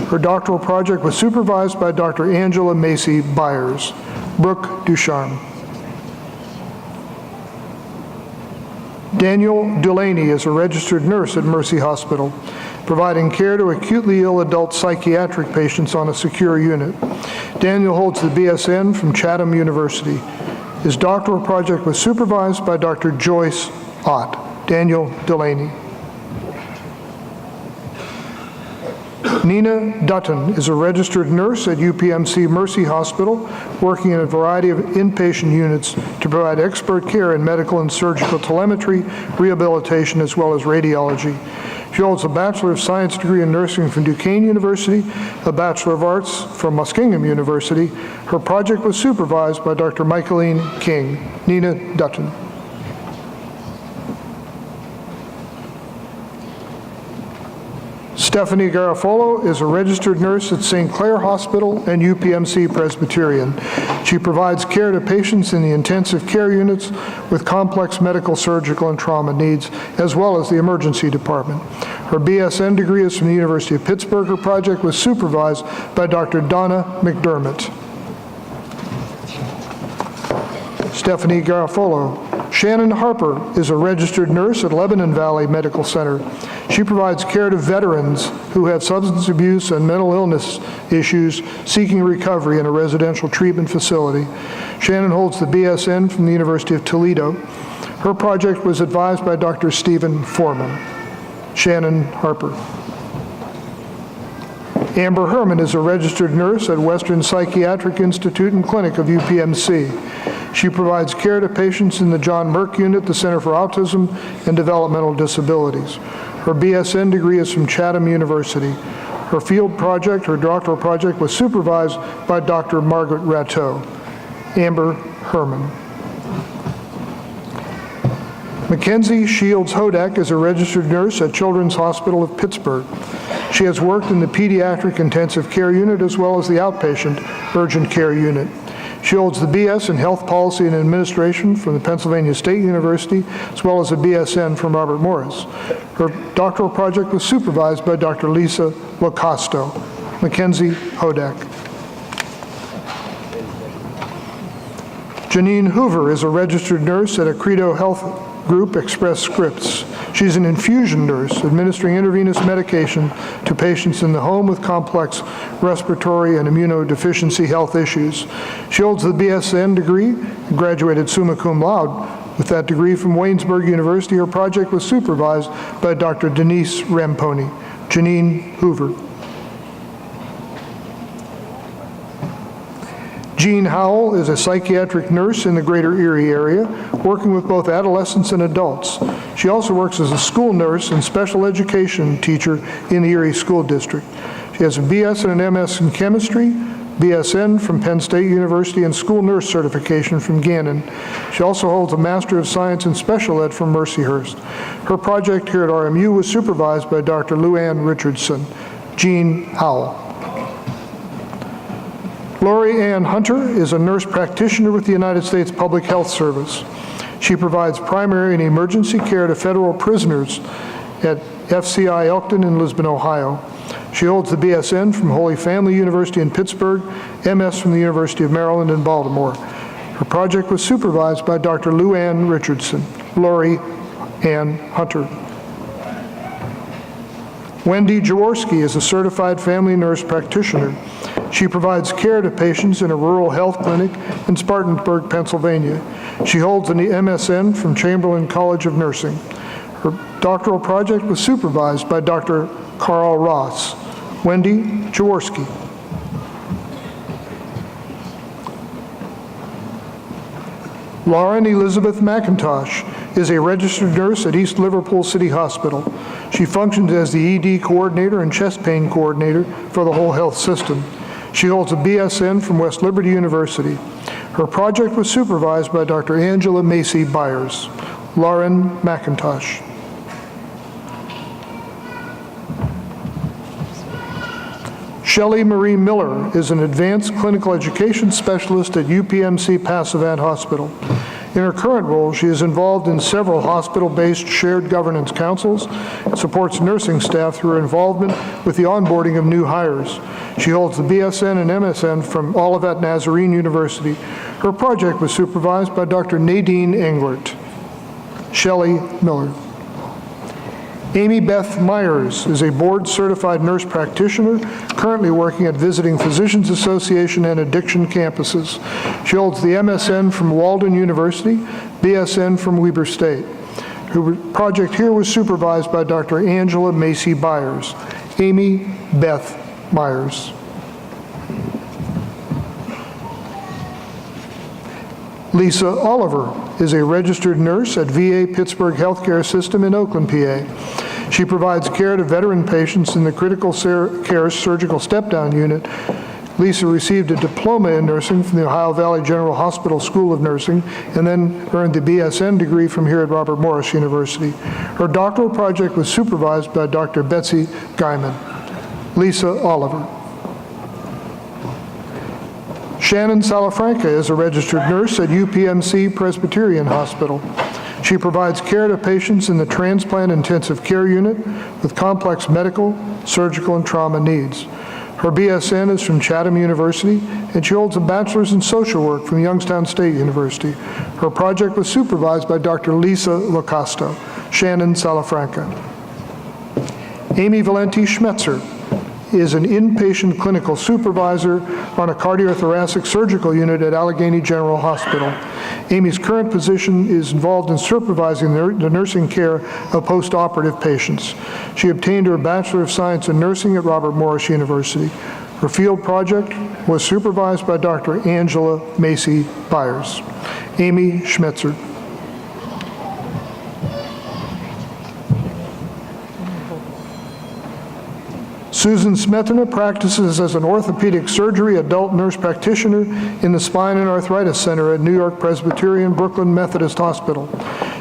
Her doctoral project was supervised by Dr. Angela Macy Byers. Brooke Ducharme. Daniel Delaney is a registered nurse at Mercy Hospital, providing care to acutely ill adult psychiatric patients on a secure unit. Daniel holds the BSN from Chatham University. His doctoral project was supervised by Dr. Joyce Ott. Daniel Delaney. Nina Dutton is a registered nurse at UPMC Mercy Hospital, working in a variety of inpatient units to provide expert care in medical and surgical telemetry, rehabilitation, as well as radiology. She holds a Bachelor of Science degree in nursing from Duquesne University, a Bachelor of Arts from Muskingum University. Her project was supervised by Dr. Michaeline King. Nina Dutton. Stephanie Garofalo is a registered nurse at St. Clair Hospital and UPMC Presbyterian. She provides care to patients in the intensive care units with complex medical, surgical, and trauma needs, as well as the emergency department. Her BSN degree is from the University of Pittsburgh. Her project was supervised by Dr. Donna McDermott. Stephanie Garofalo. Shannon Harper is a registered nurse at Lebanon Valley Medical Center. She provides care to veterans who have substance abuse and mental illness issues seeking recovery in a residential treatment facility. Shannon holds the BSN from the University of Toledo. Her project was advised by Dr. Stephen Foreman. Shannon Harper. Amber Herman is a registered nurse at Western Psychiatric Institute and Clinic of UPMC. She provides care to patients in the John Merck Unit, the Center for Autism and Developmental Disabilities. Her BSN degree is from Chatham University. Her field project, her doctoral project, was supervised by Dr. Margaret Ratteau. Amber Herman. Mackenzie Shields Hodak is a registered nurse at Children's Hospital of Pittsburgh. She has worked in the pediatric intensive care unit as well as the outpatient urgent care unit. She holds the BS in Health Policy and Administration from the Pennsylvania State University, as well as a BSN from Robert Morris. Her doctoral project was supervised by Dr. Lisa Lacosto. Mackenzie Hodak. Janine Hoover is a registered nurse at Accredo Health Group Express Scripts. She's an infusion nurse administering intravenous medication to patients in the home with complex respiratory and immunodeficiency health issues. She holds the BSN degree and graduated summa cum laude with that degree from Waynesburg University. Her project was supervised by Dr. Denise Ramponi. Janine Hoover. Jean Howell is a psychiatric nurse in the greater Erie area, working with both adolescents and adults. She also works as a school nurse and special education teacher in the Erie School District. She has a BS and an MS in chemistry, BSN from Penn State University, and school nurse certification from Gannon. She also holds a Master of Science in Special Ed from Mercyhurst. Her project here at RMU was supervised by Dr. Luann Richardson. Jean Howell. Lori Ann Hunter is a nurse practitioner with the United States Public Health Service. She provides primary and emergency care to federal prisoners at FCI Elkton in Lisbon, Ohio. She holds the BSN from Holy Family University in Pittsburgh, MS from the University of Maryland in Baltimore. Her project was supervised by Dr. Luann Richardson. Lori Ann Hunter. Wendy Jaworski is a certified family nurse practitioner. She provides care to patients in a rural health clinic in Spartanburg, Pennsylvania. She holds an MSN from Chamberlain College of Nursing. Her doctoral project was supervised by Dr. Carl Ross. Wendy Jaworski. Lauren Elizabeth McIntosh is a registered nurse at East Liverpool City Hospital. She functions as the ED coordinator and chest pain coordinator for the whole health system. She holds a BSN from West Liberty University. Her project was supervised by Dr. Angela Macy Byers. Lauren McIntosh. Shelley Marie Miller is an advanced clinical education specialist at UPMC Passavant Hospital. In her current role, she is involved in several hospital-based shared governance councils and supports nursing staff through her involvement with the onboarding of new hires. She holds the BSN and MSN from Olivet Nazarene University. Her project was supervised by Dr. Nadine Englert. Shelley Miller. Amy Beth Myers is a board-certified nurse practitioner currently working at Visiting Physicians Association and Addiction campuses. She holds the MSN from Walden University, BSN from Weber State. Her project here was supervised by Dr. Angela Macy Byers. Amy Beth Myers. Lisa Oliver is a registered nurse at VA Pittsburgh Healthcare System in Oakland, PA. She provides care to veteran patients in the critical care surgical step-down unit. Lisa received a diploma in nursing from the Ohio Valley General Hospital School of Nursing and then earned the BSN degree from here at Robert Morris University. Her doctoral project was supervised by Dr. Betsy Guyman. Lisa Oliver. Shannon Salafranca is a registered nurse at UPMC Presbyterian Hospital. She provides care to patients in the transplant intensive care unit with complex medical, surgical, and trauma needs. Her BSN is from Chatham University, and she holds a bachelor's in social work from Youngstown State University. Her project was supervised by Dr. Lisa Locasto. Shannon Salafranca. Amy Valenti Schmetzer is an inpatient clinical supervisor on a cardiothoracic surgical unit at Allegheny General Hospital. Amy's current position is involved in supervising the nursing care of post-operative patients. She obtained her Bachelor of Science in Nursing at Robert Morris University. Her field project was supervised by Dr. Angela Macy Byers. Amy Schmetzer. Susan Smetana practices as an orthopedic surgery adult nurse practitioner in the Spine and Arthritis Center at New York Presbyterian Brooklyn Methodist Hospital.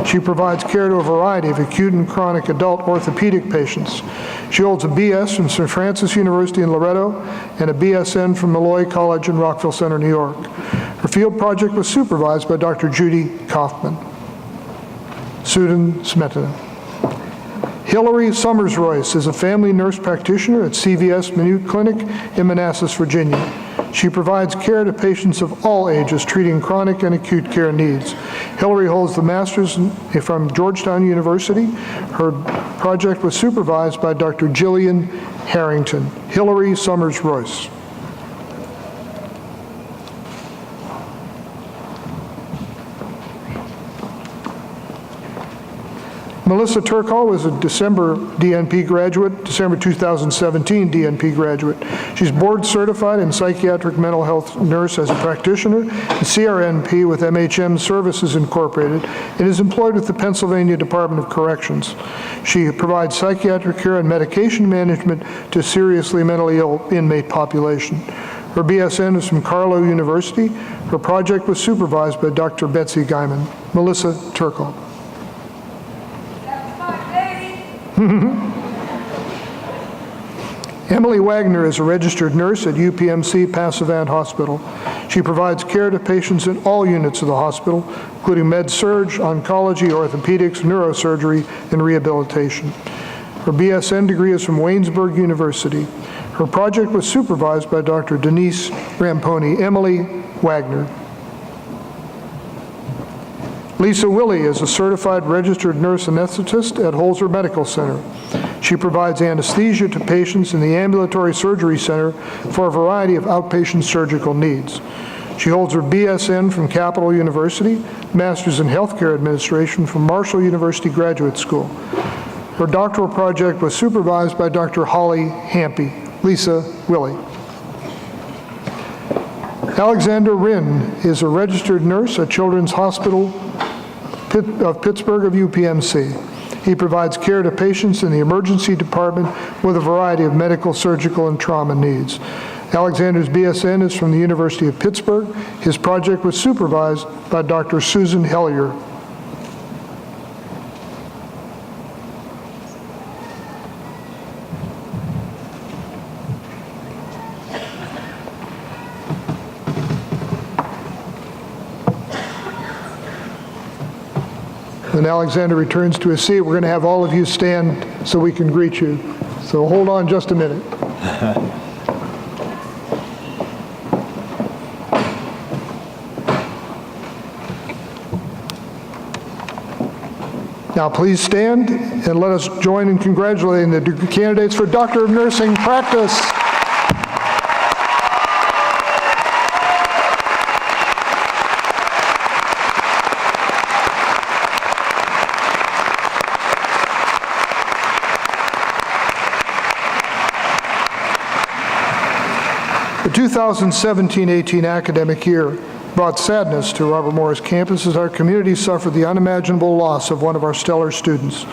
She provides care to a variety of acute and chronic adult orthopedic patients. She holds a BS from St. Francis University in Loretto and a BSN from Malloy College in Rockville Center, New York. Her field project was supervised by Dr. Judy Coffman. Susan Smetana. Hillary Summers Royce is a family nurse practitioner at CVS Minute Clinic in Manassas, Virginia. She provides care to patients of all ages treating chronic and acute care needs. Hillary holds the master's from Georgetown University. Her project was supervised by Dr. Jillian Harrington. Hillary Summers Royce. Melissa Turkall was a December DNP graduate, December 2017 DNP graduate. She's board certified in psychiatric mental health nurse as a practitioner, and CRNP with MHM Services Incorporated, and is employed with the Pennsylvania Department of Corrections. She provides psychiatric care and medication management to seriously mentally ill inmate population. Her BSN is from Carlow University. Her project was supervised by Dr. Betsy Guyman. Melissa Turkall. Emily Wagner is a registered nurse at UPMC Passavant Hospital. She provides care to patients in all units of the hospital, including med-surg, oncology, orthopedics, neurosurgery, and rehabilitation. Her BSN degree is from Waynesburg University. Her project was supervised by Dr. Denise Ramponi. Emily Wagner. Lisa Willie is a certified registered nurse anesthetist at Holzer Medical Center. She provides anesthesia to patients in the ambulatory surgery center for a variety of outpatient surgical needs. She holds her BSN from Capital University, Master's in Healthcare Administration from Marshall University Graduate School. Her doctoral project was supervised by Dr. Holly Hampy. Lisa Willie. Alexander Rinn is a registered nurse at Children's Hospital of Pittsburgh of UPMC. He provides care to patients in the emergency department with a variety of medical, surgical, and trauma needs. Alexander's BSN is from the University of Pittsburgh. His project was supervised by Dr. Susan Hellier. When Alexander returns to his seat, we're going to have all of you stand so we can greet you. So hold on just a minute. Now please stand and let us join in congratulating the candidates for Doctor of Nursing Practice. The 2017-18 academic year brought sadness to Robert Morris campus as our community suffered the unimaginable loss of one of our stellar students.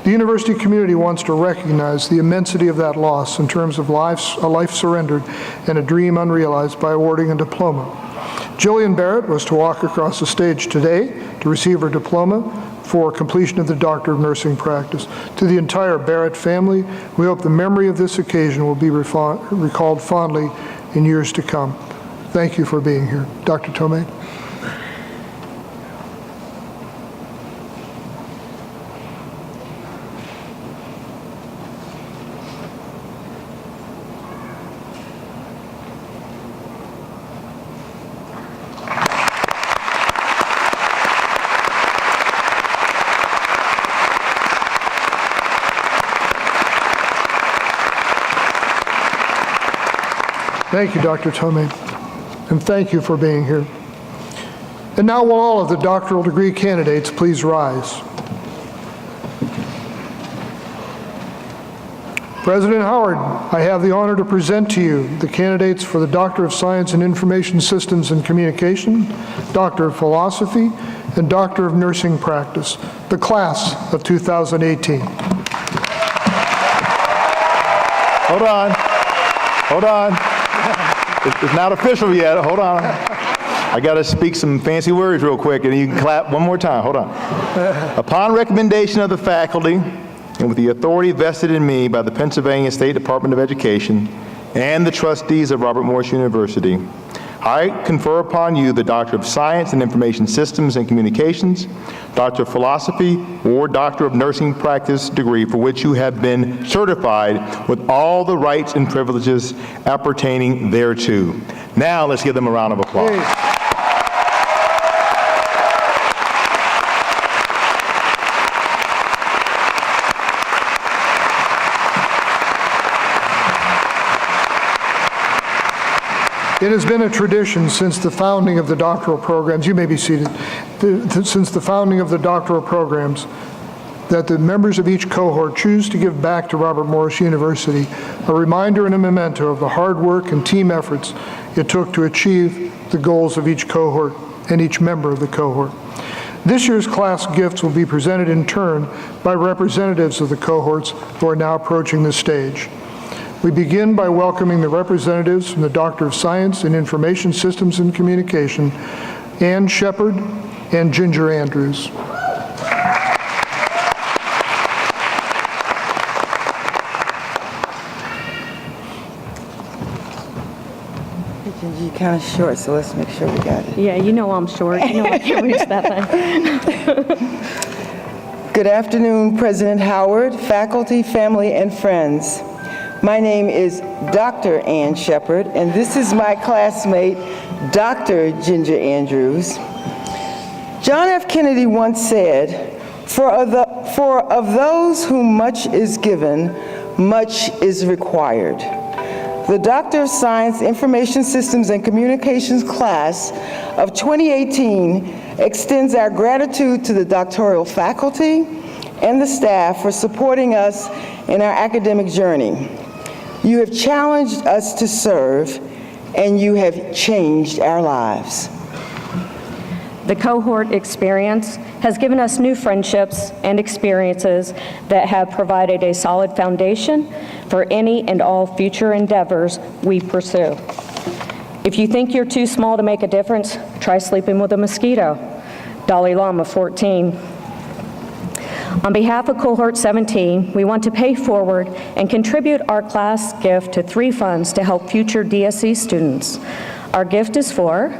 The university community wants to recognize the immensity of that loss in terms of a life surrendered and a dream unrealized by awarding a diploma. Jillian Barrett was to walk across the stage today to receive her diploma for completion of the Doctor of Nursing Practice. To the entire Barrett family, we hope the memory of this occasion will be recalled fondly in years to come. Thank you for being here. Dr. Tomei. Thank you, Dr. Tomei. And thank you for being here. And now will all of the doctoral degree candidates please rise. President Howard, I have the honor to present to you the candidates for the Doctor of Science in Information Systems and Communication, Doctor of Philosophy, and Doctor of Nursing Practice, the class of 2018. Hold on. It's not official yet. Hold on. I got to speak some fancy words real quick, and you can clap one more time. Hold on. Upon recommendation of the faculty, and with the authority vested in me by the Pennsylvania State Department of Education and the trustees of Robert Morris University, I confer upon you the Doctor of Science in Information Systems and Communications, Doctor of Philosophy, or Doctor of Nursing Practice degree for which you have been certified with all the rights and privileges appertaining thereto. Now let's give them a round of applause. Hey. It has been a tradition since the founding of the doctoral programs, you may be seated, since the founding of the doctoral programs, that the members of each cohort choose to give back to Robert Morris University a reminder and a memento of the hard work and team efforts it took to achieve the goals of each cohort and each member of the cohort. This year's class gifts will be presented in turn by representatives of the cohorts who are now approaching the stage. We begin by welcoming the representatives from the Doctor of Science in Information Systems and Communication, Ann Shepard and Ginger Andrews. You're kind of short, so let's make sure we got it. Yeah, you know I'm short. You know I can't reach that thing. Good afternoon, President Howard, faculty, family, and friends. My name is Dr. Ann Shepard, and this is my classmate, Dr. Ginger Andrews. John F. Kennedy once said, for of those whom much is given, much is required. The Doctor of Science, Information Systems and Communications class of 2018 extends our gratitude to the doctoral faculty and the staff for supporting us in our academic journey. You have challenged us to serve, and you have changed our lives. The cohort experience has given us new friendships and experiences that have provided a solid foundation for any and all future endeavors we pursue. If you think you're too small to make a difference, try sleeping with a mosquito. Dalai Lama 14. On behalf of Cohort 17, we want to pay forward and contribute our class gift to 3 funds to help future DSC students. Our gift is for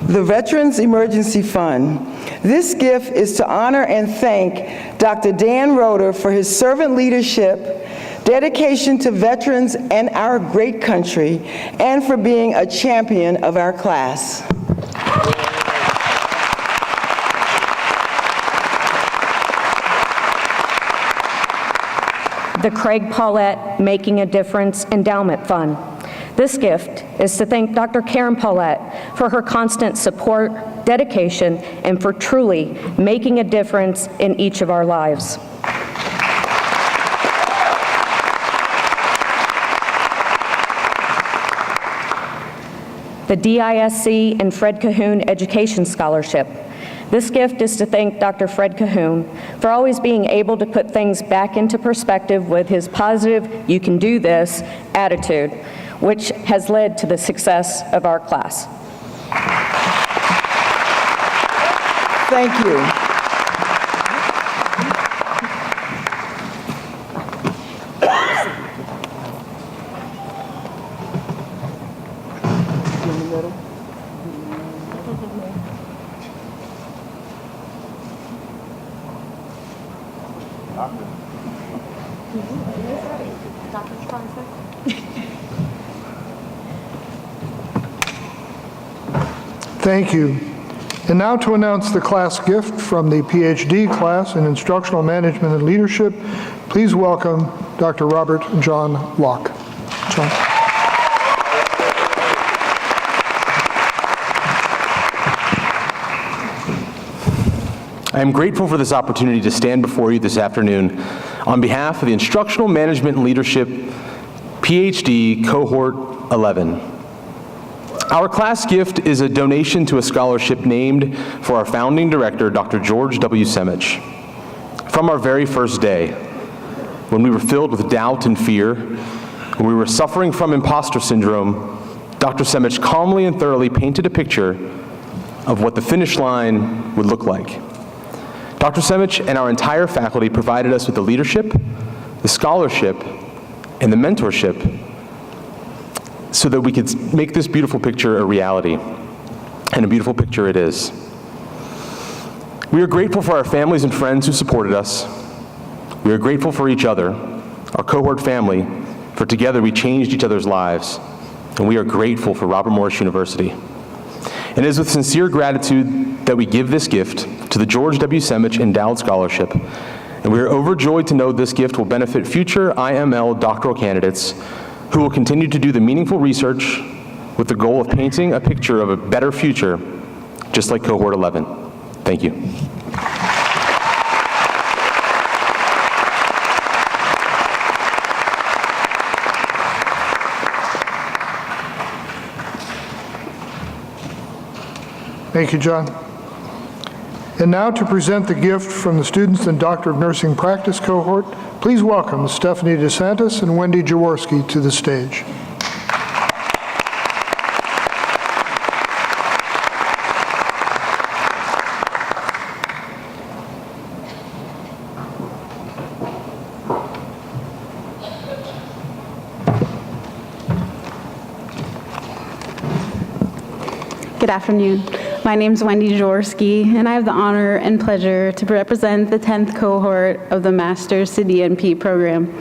the Veterans Emergency Fund. This gift is to honor and thank Dr. Dan Roeder for his servant leadership, dedication to veterans and our great country, and for being a champion of our class. the Craig Paulette Making a Difference Endowment Fund. This gift is to thank Dr. Karen Paulette for her constant support, dedication, and for truly making a difference in each of our lives. The DISC and Fred Cahoon Education Scholarship. This gift is to thank Dr. Fred Cahoon for always being able to put things back into perspective with his positive, "you can do this" attitude, which has led to the success of our class. Thank you. Thank you. And now to announce the class gift from the PhD class in Instructional Management and Leadership, please welcome Dr. Robert John Locke. John. I am grateful for this opportunity to stand before you this afternoon on behalf of the Instructional Management and Leadership PhD Cohort 11. Our class gift is a donation to a scholarship named for our founding director, Dr. George W. Semich. From our very first day, when we were filled with doubt and fear, when we were suffering from imposter syndrome, Dr. Semich calmly and thoroughly painted a picture of what the finish line would look like. Dr. Semich and our entire faculty provided us with the leadership, the scholarship, and the mentorship so that we could make this beautiful picture a reality, and a beautiful picture it is. We are grateful for our families and friends who supported us. We are grateful for each other, our cohort family, for together we changed each other's lives, and we are grateful for Robert Morris University. And it is with sincere gratitude that we give this gift to the George W. Semich Endowed Scholarship, and we are overjoyed to know this gift will benefit future IML doctoral candidates who will continue to do the meaningful research with the goal of painting a picture of a better future, just like Cohort 11. Thank you. Thank you, John. And now to present the gift from the students in Doctor of Nursing Practice Cohort, please welcome Stephanie DeSantis and Wendy Jaworski to the stage. Good afternoon. My name is Wendy Jaworski, and I have the honor and pleasure to represent the 10th cohort of the Master's to DNP program.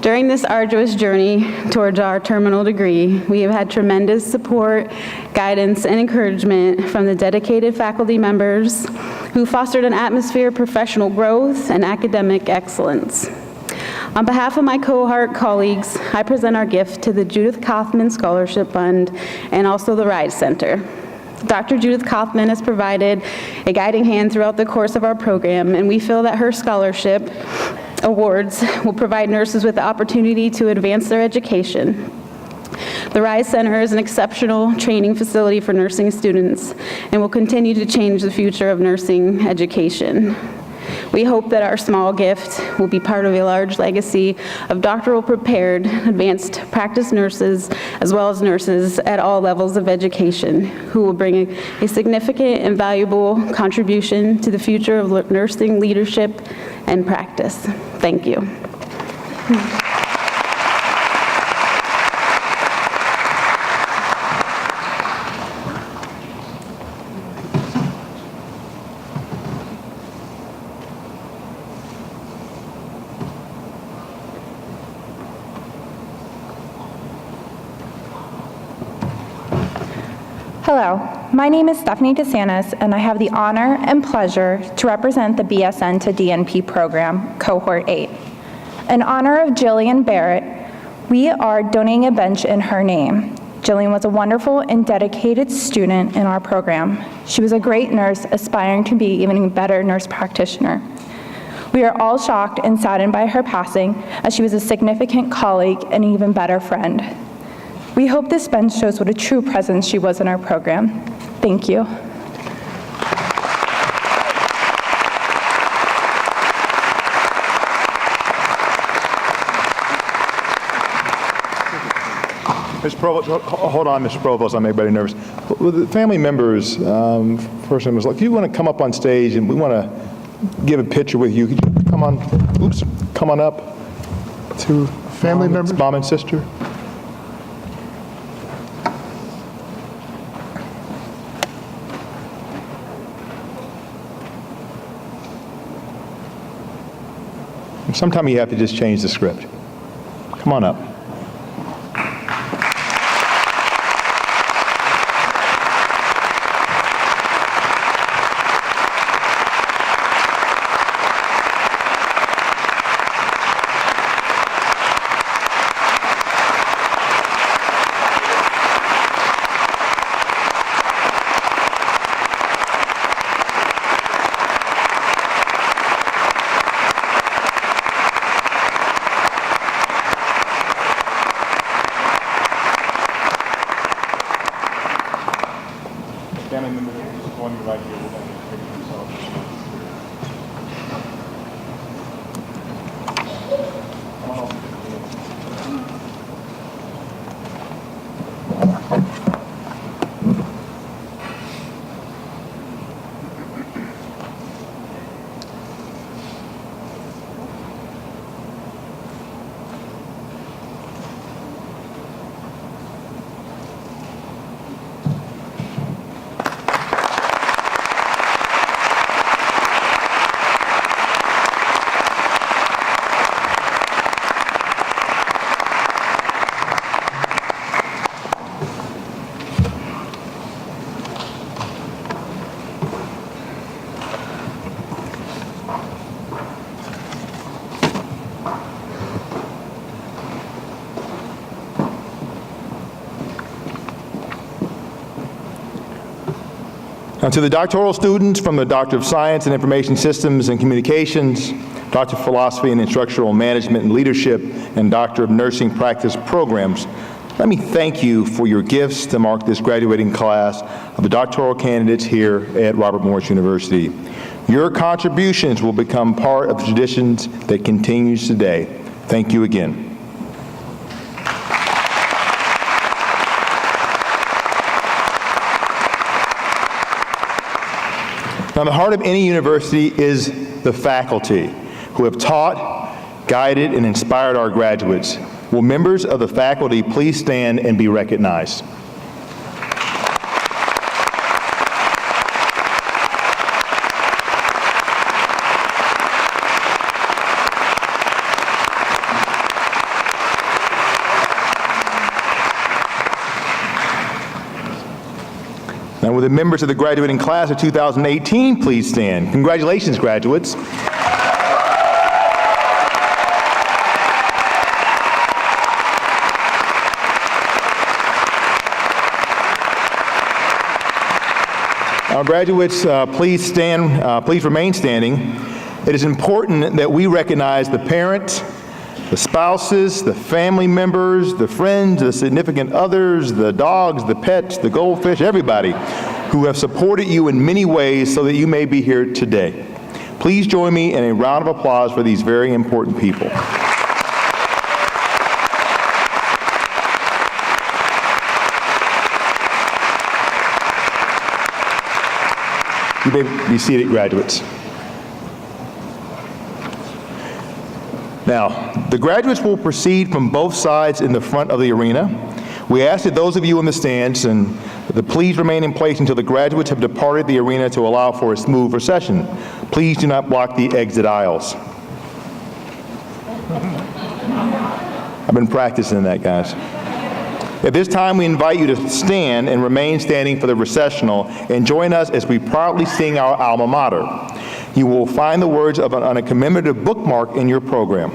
During this arduous journey towards our terminal degree, we have had tremendous support, guidance, and encouragement from the dedicated faculty members who fostered an atmosphere of professional growth and academic excellence. On behalf of my cohort colleagues, I present our gift to the Judith Coffman Scholarship Fund and also the RISE Center. Dr. Judith Coffman has provided a guiding hand throughout the course of our program, and we feel that her scholarship awards will provide nurses with the opportunity to advance their education. The RISE Center is an exceptional training facility for nursing students and will continue to change the future of nursing education. We hope that our small gift will be part of a large legacy of doctoral prepared, advanced practice nurses, as well as nurses at all levels of education, who will bring a significant and valuable contribution to the future of nursing leadership and practice. Thank you. Hello, my name is Stephanie DeSantis, and I have the honor and pleasure to represent the BSN to DNP Program Cohort 8. In honor of Jillian Barrett, we are donating a bench in her name. Jillian was a wonderful and dedicated student in our program. She was a great nurse, aspiring to be even a better nurse practitioner. We are all shocked and saddened by her passing, as she was a significant colleague and an even better friend. We hope this bench shows what a true presence she was in our program. Thank you. Ms. Provost, hold on, Mr. Provost, I'm everybody nervous. Well, the family members, first name was like, if you want to come up on stage and we want to give a picture with you, could you come on up to Family members? Mom and sister? Sometimes you have to just change the script. Come on up. Now to the doctoral students from the Doctor of Science in Information Systems and Communications, Doctor of Philosophy in Instructional Management and Leadership, and Doctor of Nursing Practice programs, let me thank you for your gifts to mark this graduating class of the doctoral candidates here at Robert Morris University. Your contributions will become part of the traditions that continues today. Thank you again. Now, the heart of any university is the faculty who have taught, guided, and inspired our graduates. Will members of the faculty please stand and be recognized? Will the members of the graduating class of 2018 please stand? Congratulations, graduates. Our graduates, please stand, please remain standing. It is important that we recognize the parents, the spouses, the family members, the friends, the significant others, the dogs, the pets, the goldfish, everybody who have supported you in many ways so that you may be here today. Please join me in a round of applause for these very important people. You may be seated, graduates. Now, the graduates will proceed from both sides in the front of the arena. We ask that those of you in the stands and please remain in place until the graduates have departed the arena to allow for a smooth procession. Please do not block the exit aisles. I've been practicing that, guys. At this time, we invite you to stand and remain standing for the recessional and join us as we proudly sing our alma mater. You will find the words on a commemorative bookmark in your program.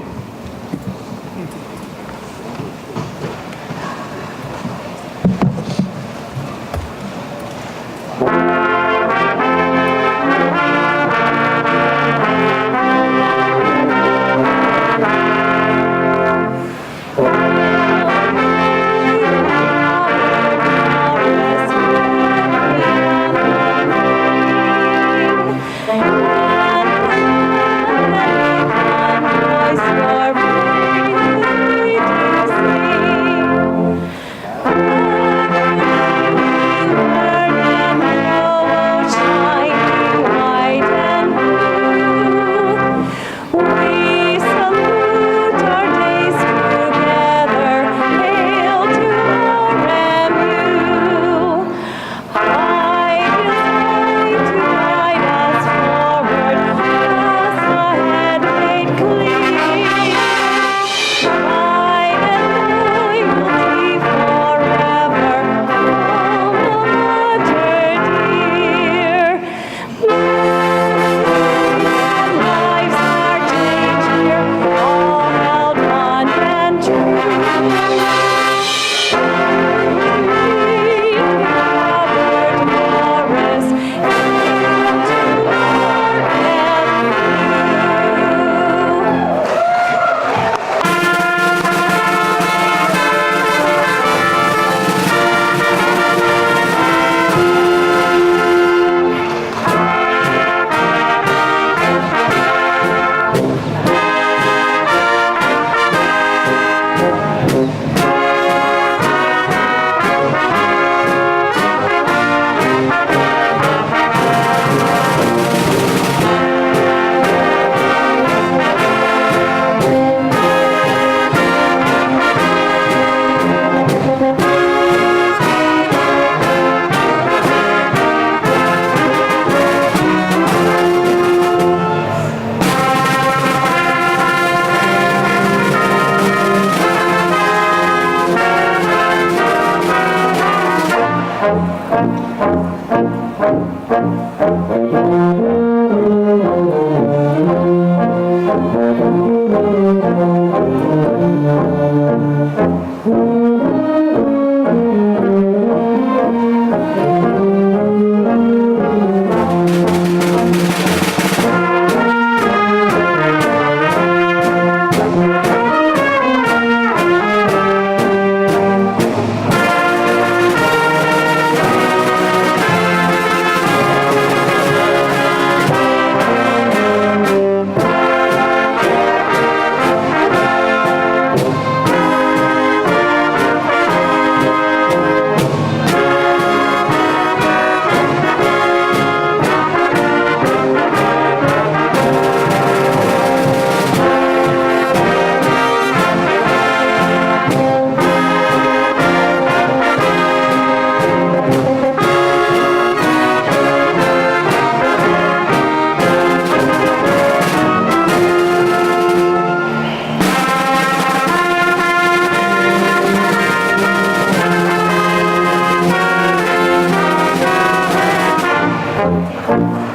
you.